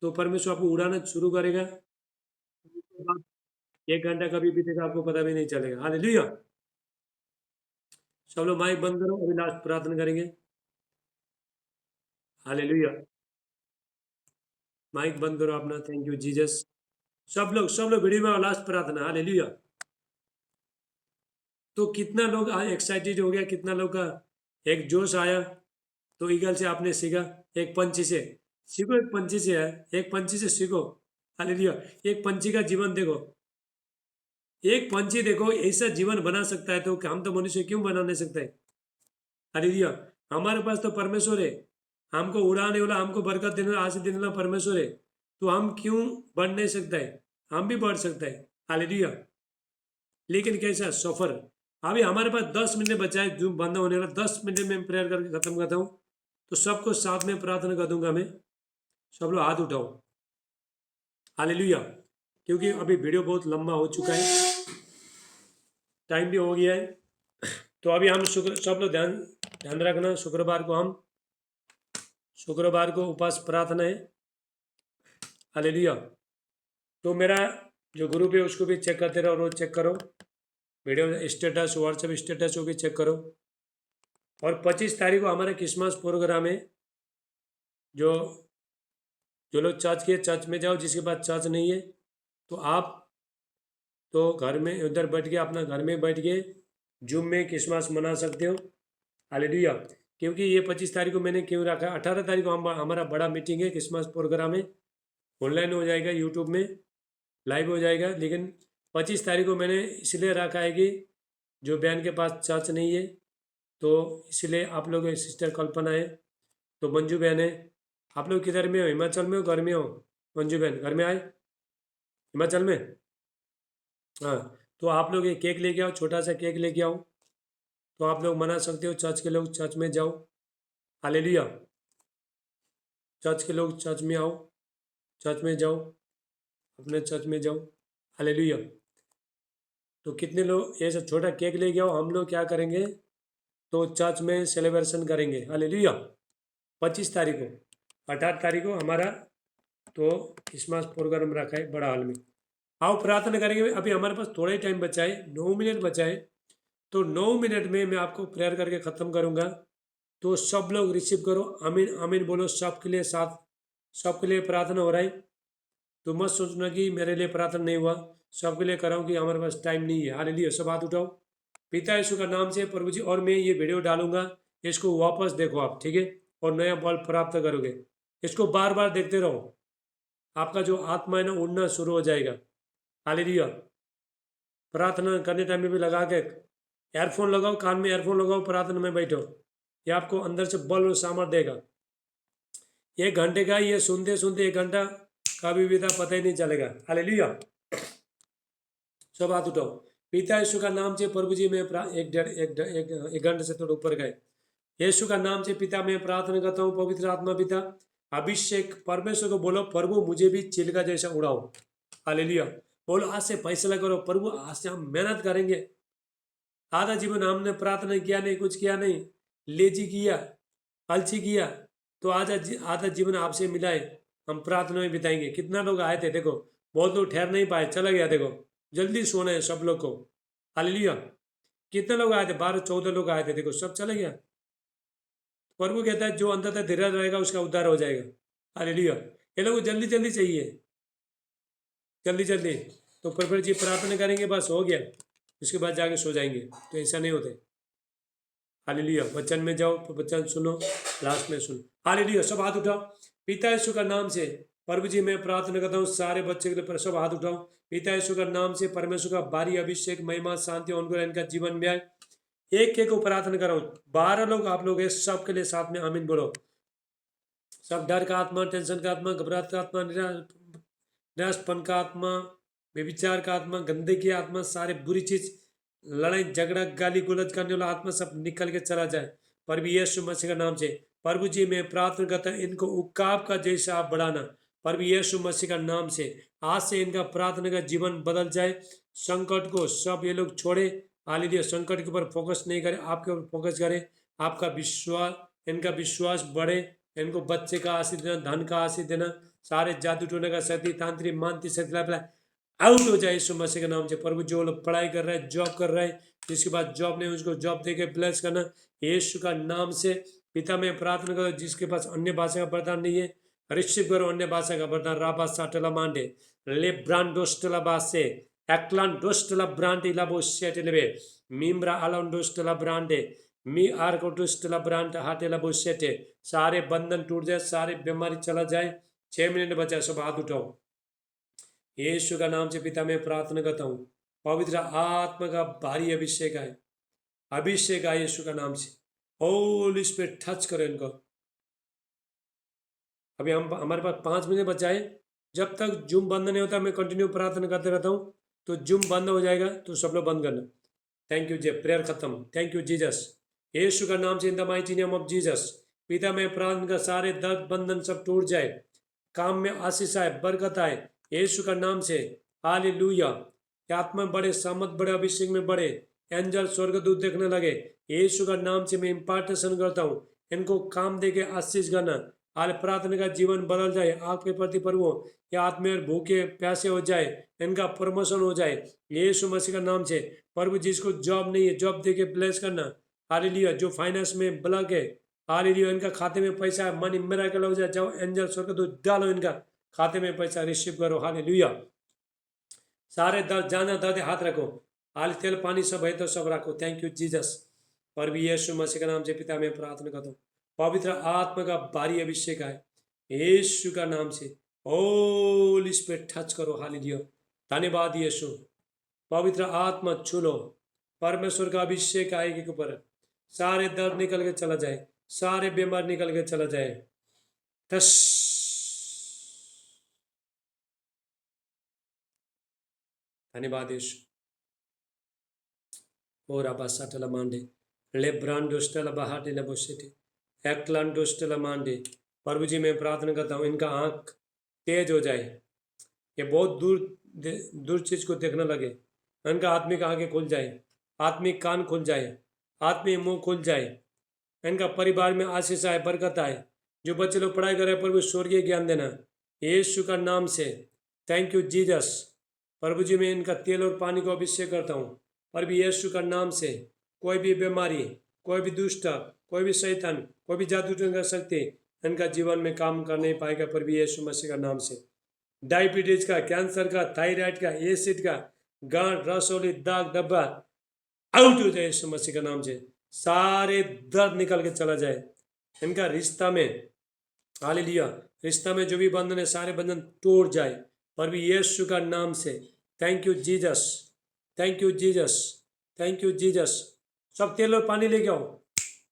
तो परमेश्वर आपको उड़ाना शुरू करेगा। 1 घंटा कभी बीतेगा आपको पता भी नहीं चलेगा। हालेलुया। सब लोग माइक बंद करो, अभी लास्ट प्रार्थना करेंगे। हालेलुया। माइक बंद करो अपना। Thank you Jesus. सब लोग वीडियो में लास्ट प्रार्थना। हालेलुया। तो कितना लोग आज एक्साइटेड हो गया, कितना लोग का एक जोश आया। तो ईगल से आपने सीखा, एक पंछी से सीखो, एक पंछी से है, एक पंछी से सीखो। हालेलुया। एक पंछी का जीवन देखो, एक पंछी देखो ऐसा जीवन बना सकता है, तो हम तो मनुष्य क्यों बना नहीं सकते? हालेलुया। हमारे पास तो परमेश्वर है, हमको उड़ाने वाला, हमको बरकत देने वाला, आशीष देने वाला परमेश्वर है, तो हम क्यों बढ़ नहीं सकते हैं? हम भी बढ़ सकते हैं। हालेलुया। लेकिन कैसा सफर। अभी हमारे पास 10 मिनट बचा है, जूम बंद होने वाला, 10 मिनट में प्रेयर करके खत्म करता हूँ। तो सबको साथ में प्रार्थना कर दूंगा मैं। सब लोग हाथ उठाओ। हालेलुया। क्योंकि अभी वीडियो बहुत लंबा हो चुका है, टाइम भी हो गया है। तो अभी हम सब लोग ध्यान ध्यान रखना, शुक्रवार को उपवास प्रार्थना है। हालेलुया। तो मेरा जो ग्रुप है उसको भी चेक करते रहो, रोज चेक करो, वीडियो स्टेटस, व्हाट्सएप स्टेटस वो भी चेक करो। और 25 तारीख को हमारा क्रिसमस प्रोग्राम है। जो जो लोग चर्च के चर्च में जाओ, जिसके पास चर्च नहीं है तो आप तो घर में उधर बैठ के, अपना घर में बैठ के जूम में क्रिसमस मना सकते हो। हालेलुया। क्योंकि ये 25 तारीख को मैंने क्यों रखा, 18 तारीख को हमारा बड़ा मीटिंग है, क्रिसमस प्रोग्राम है, ऑनलाइन हो जाएगा, यूट्यूब में लाइव हो जाएगा। लेकिन 25 तारीख को मैंने इसलिए रखा है कि जो बहन के पास चर्च नहीं है तो इसलिए आप लोग, सिस्टर कल्पना है, तो मंजू बहन है, आप लोग किधर में हो, हिमाचल में हो, घर में हो? मंजू बहन घर में आए, हिमाचल में। हाँ, तो आप लोग ये केक लेके आओ, छोटा सा केक लेके आओ, तो आप लोग मना सकते हो। चर्च के लोग चर्च में जाओ। हालेलुया। चर्च के लोग चर्च में आओ, चर्च में जाओ, अपने चर्च में जाओ। हालेलुया। तो कितने लोग ये सब छोटा केक लेके आओ, हम लोग क्या करेंगे तो चर्च में सेलिब्रेशन करेंगे। हालेलुया। 25 तारीख को, 18 तारीख को हमारा तो क्रिसमस प्रोग्राम रखा है बड़ा हॉल में। आओ प्रार्थना करेंगे। अभी हमारे पास थोड़ा ही टाइम बचा है, 9 मिनट बचा है, तो 9 मिनट में मैं आपको प्रेयर करके ख़त्म करूँगा। तो सब लोग रिसीव करो, आमीन आमीन बोलो। सबके लिए साथ, सबके लिए प्रार्थना हो रहा है। तो मत सोचना कि मेरे लिए प्रार्थना नहीं हुआ, सबके लिए कराऊँ कि हमारे पास टाइम नहीं है। हालेलुया। सब हाथ उठाओ। पिता यीशु का नाम से प्रभु जी, और मैं ये वीडियो डालूंगा, इसको वापस देखो आप, ठीक है, और नया बल प्राप्त करोगे। इसको बार बार देखते रहो, आपका जो आत्मा है ना उड़ना शुरू हो जाएगा। हालेलुया। प्रार्थना करने टाइम में भी लगा के एयरफोन लगाओ, कान में एयरफोन लगाओ, प्रार्थना में बैठो, ये आपको अंदर से बल और सामर्थ देगा। 1 घंटे का ये सुनते सुनते 1 घंटा कभी बीता पता ही नहीं चलेगा। हालेलुया। सब हाथ उठाओ। पिता यीशु का नाम से प्रभु जी, मैं एक घंटे से थोड़ा ऊपर गए। यीशु का नाम से पिता मैं प्रार्थना करता हूँ, पवित्र आत्मा पिता अभिषेक, परमेश्वर को बोलो प्रभु मुझे भी चिलका जैसा उड़ाओ। हालेलुया। बोलो आज से फैसला करो, प्रभु आज से हम मेहनत करेंगे। आधा जीवन हमने प्रार्थना किया नहीं, कुछ किया नहीं, लेजी किया, अलसी किया, तो आधा जीवन आपसे मिला है, हम प्रार्थना में बिताएंगे। कितना लोग आए थे देखो, बहुत लोग ठहर नहीं पाए, चला गया देखो, जल्दी सोना है सब लोग को। हालेलुया। कितने लोग आए थे, 12-14 लोग आए थे, देखो सब चले गया। प्रभु कहता है जो अंदर तक धीरज रहेगा उसका उद्धार हो जाएगा। हालेलुया। ये लोग जल्दी जल्दी चाहिए, जल्दी जल्दी। तो प्रभु जी प्रार्थना करेंगे, बस हो गया, उसके बाद जाके सो जाएंगे, तो ऐसा नहीं होते। हालेलुया। वचन में जाओ, वचन सुनो, लास्ट में सुनो। हालेलुया। सब हाथ उठाओ। पिता यीशु का नाम से प्रभु जी मैं प्रार्थना करता हूँ सारे बच्चे के लिए, सब हाथ उठाओ। पिता यीशु का नाम से परमेश्वर का भारी अभिषेक, महिमा, शांति उनको इनका जीवन में आए। एक एक को प्रार्थना करो। 12 लोग आप लोग हैं, सबके लिए साथ में आमीन बोलो। सब डर का आत्मा, टेंशन का आत्मा, घबराहट का आत्मा, निराशपन का आत्मा, व्यभिचार का आत्मा, गंदगी की आत्मा, सारे बुरी चीज, लड़ाई झगड़ा गाली गुलज करने वाला आत्मा सब निकल के चला जाए प्रभु यीशु मसीह का नाम से। प्रभु जी मैं प्रार्थना करता हूँ इनको उकाब का जैसा आप बढ़ाना प्रभु यीशु मसीह का नाम से। आज से इनका प्रार्थना का जीवन बदल जाए। संकट को सब ये लोग छोड़े। हालेलुया। संकट के ऊपर फोकस नहीं करे, आपके ऊपर फोकस करे। आपका विश्वास, इनका विश्वास बढ़े। इनको बच्चे का आशीष देना, धन का आशीष देना, सारे जादू टोने का शक्ति, तांत्रिक मानती शक्ति आउट हो जाए यीशु मसीह के नाम से। प्रभु जो लोग पढ़ाई कर रहे हैं, जॉब कर रहे हैं, जिसके बाद जॉब नहीं उसको जॉब दे के ब्लेस करना यीशु का नाम से। पिता में प्रार्थना करो, जिसके पास अन्य भाषा का वरदान नहीं है रिसीव करो अन्य भाषा का वरदान। राबा साटला मांडे ले ब्रांडोस्टला बासे एक्लान डोस्टला brand इलाबो सेटलेबे Mimra alone डोस्टला Brande me are को डोस्टला ब्रांड हाटेला बो सेटे। सारे बंधन टूट जाए, सारे बीमारी चला जाए। 6 मिनट बचा, सब हाथ उठाओ। यीशु का नाम से पिता मैं प्रार्थना करता हूँ, पवित्र आत्मा का भारी अभिषेक आए, अभिषेक आए यीशु का नाम से। होली स्पिरिट टच करो इनको। अभी हमारे पास 5 मिनट बचा है। जब तक जूम बंद नहीं होता मैं कंटिन्यू प्रार्थना करते रहता हूँ। तो जूम बंद हो जाएगा तो सब लोग बंद करना। थैंक यू जी, प्रेयर खत्म। Thank you Jesus. यीशु का नाम से in the mighty name of Jesus पिता मैं प्रार्थना का सारे दर्द बंधन सब टूट जाए, काम में आशीष आए, बरकत आए यीशु का नाम से। हालेलुया। आत्मा बढ़े, सामर्थ बढ़े, अभिषेक में बढ़े, एंजल स्वर्गदूत देखने लगे यीशु का नाम से। मैं इम्पार्टेशन करता हूँ, इनको काम दे के आशीष करना। हाल प्रार्थना का जीवन बदल जाए आपके प्रति प्रभु, या आत्मा भूखे प्यासे हो जाए, इनका प्रमोशन हो जाए यीशु मसीह का नाम से। प्रभु जिसको जॉब नहीं है जॉब दे के ब्लेस करना, हालेलुया। जो फाइनेंस में ब्लॉक है, हालेलुया, इनका खाते में पैसा है, मनी मिरेकल हो जाए, जाओ एंजल स्वर्गदूत डालो इनका खाते में पैसा, रिसीव करो, हालेलुया। सारे दर्द जाना दर्द हाथ रखो, हाल तेल पानी सब है तो सब रखो। Thank you Jesus. पर भी यीशु मसीह के नाम से पिता मैं प्रार्थना करता हूँ, पवित्र आत्मा का भारी अभिषेक है यीशु का नाम से। होली स्पिरिट टच करो, हालेलुया। धन्यवाद यीशु। पवित्र आत्मा छू लो, परमेश्वर का अभिषेक आएगी के ऊपर, सारे दर्द निकल के चला जाए, सारे बीमार निकल के चला जाए। टस। धन्यवाद यीशु। और आबासाटला मांडे ले ब्रांडोस्टला बहाटे लबोसेटे एक्लांडोस्टला मांडे। प्रभु जी मैं प्रार्थना करता हूँ इनका आंख तेज हो जाए, ये बहुत दूर चीज को देखने लगे, इनका आत्मिक आंखें खुल जाए, आत्मिक कान खुल जाए, आत्मिक मुंह खुल जाए, इनका परिवार में आशीष आए, बरकत आए। जो बच्चे लोग पढ़ाई कर रहे हैं प्रभु स्वर्गीय ज्ञान देना यीशु का नाम से। Thank you Jesus. प्रभु जी मैं इनका तेल और पानी को अभिषेक करता हूँ, प्रभु यीशु का नाम से। कोई भी बीमारी, कोई भी दुष्ट, कोई भी शैतान, कोई भी जादू टोना शक्ति इनका जीवन में काम कर नहीं पाएगा, प्रभु यीशु मसीह का नाम से। डायबिटीज का, कैंसर का, थायराइड का, एसिड का, गांठ, रसोली, दाग धब्बा आउट हो जाए यीशु मसीह का नाम से। सारे दर्द निकल के चला जाए इनका रिश्ता में, हालेलुया। रिश्ता में जो भी बंधन है सारे बंधन तोड़ जाए, पर भी यीशु का नाम से। Thank you Jesus, thank you Jesus, thank you Jesus. सब तेल और पानी लेके आओ,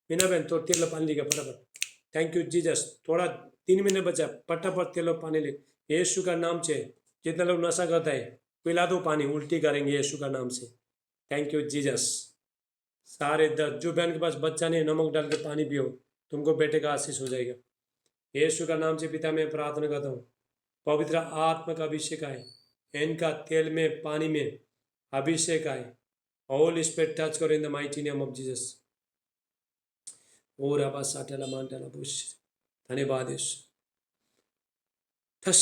बिना बहन तो तेल और पानी लेके फटाफट। Thank you Jesus. थोड़ा 3 मिनट बचा, फटाफट तेल और पानी ले यीशु का नाम से। जितने लोग नशा करता है पिला दो पानी, उल्टी करेंगे यीशु का नाम से। Thank you Jesus. सारे दर्द, जो बहन के पास बच्चा नहीं नमक डाल के पानी पियो, तुमको बेटे का आशीष हो जाएगा यीशु का नाम से। पिता मैं प्रार्थना करता हूँ पवित्र आत्मा का अभिषेक आए, इनका तेल में पानी में अभिषेक आए। ऑल स्पिरिट टच करो इन the mighty name of Jesus. और आवाज साटेला मानटेला बुश। धन्यवाद यीशु। ठस।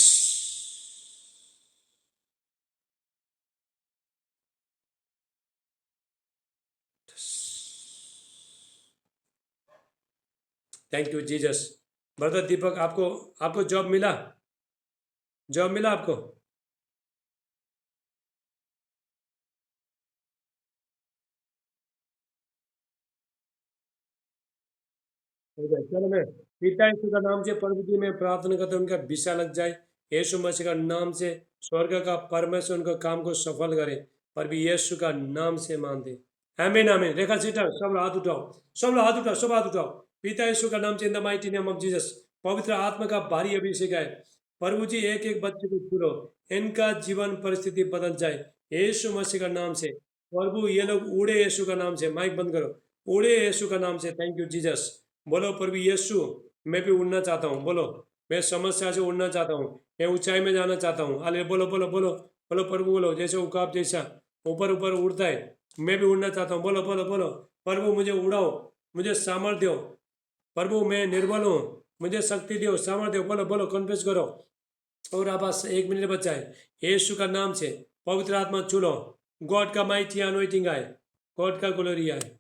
Thank you Jesus. ब्रदर दीपक, आपको जॉब मिला? जॉब मिला आपको? चलो मैं पिता यीशु का नाम से प्रभु जी में प्रार्थना करता हूँ उनका वीसा लग जाए यीशु मसीह का नाम से। स्वर्ग का परमेश्वर उनका काम को सफल करे, पर भी यीशु का नाम से मान दे। आमीन आमीन। रेखा सीटर सब हाथ उठाओ, सब हाथ उठाओ, सब हाथ उठाओ। पिता यीशु का नाम से in the mighty name of Jesus. पवित्र आत्मा का भारी अभिषेक है प्रभु जी, एक एक बच्चे को छूलो, इनका जीवन परिस्थिति बदल जाए यीशु मसीह का नाम से। प्रभु ये लोग उड़े यीशु का नाम से। माइक बंद करो, उड़े यीशु का नाम से। Thank you Jesus. बोलो प्रभु यीशु मैं भी उड़ना चाहता हूँ, बोलो मैं समस्या से उड़ना चाहता हूँ, मैं ऊंचाई में जाना चाहता हूँ। अरे बोलो बोलो बोलो बोलो प्रभु, बोलो जैसे उकाब जैसा ऊपर ऊपर उड़ता है, मैं भी उड़ना चाहता हूँ। बोलो बोलो बोलो प्रभु मुझे उड़ाओ, मुझे सामर्थ्य दो प्रभु, मैं निर्बल हूँ, मुझे शक्ति दो, सामर्थ्य दो। बोलो बोलो कन्फ्यूज करो। और आप 1 मिनट बचा है यीशु का नाम से। पवित्र आत्मा छू लो, गॉड का माइटी अनॉइंटिंग आए, गॉड का ग्लोरी आए।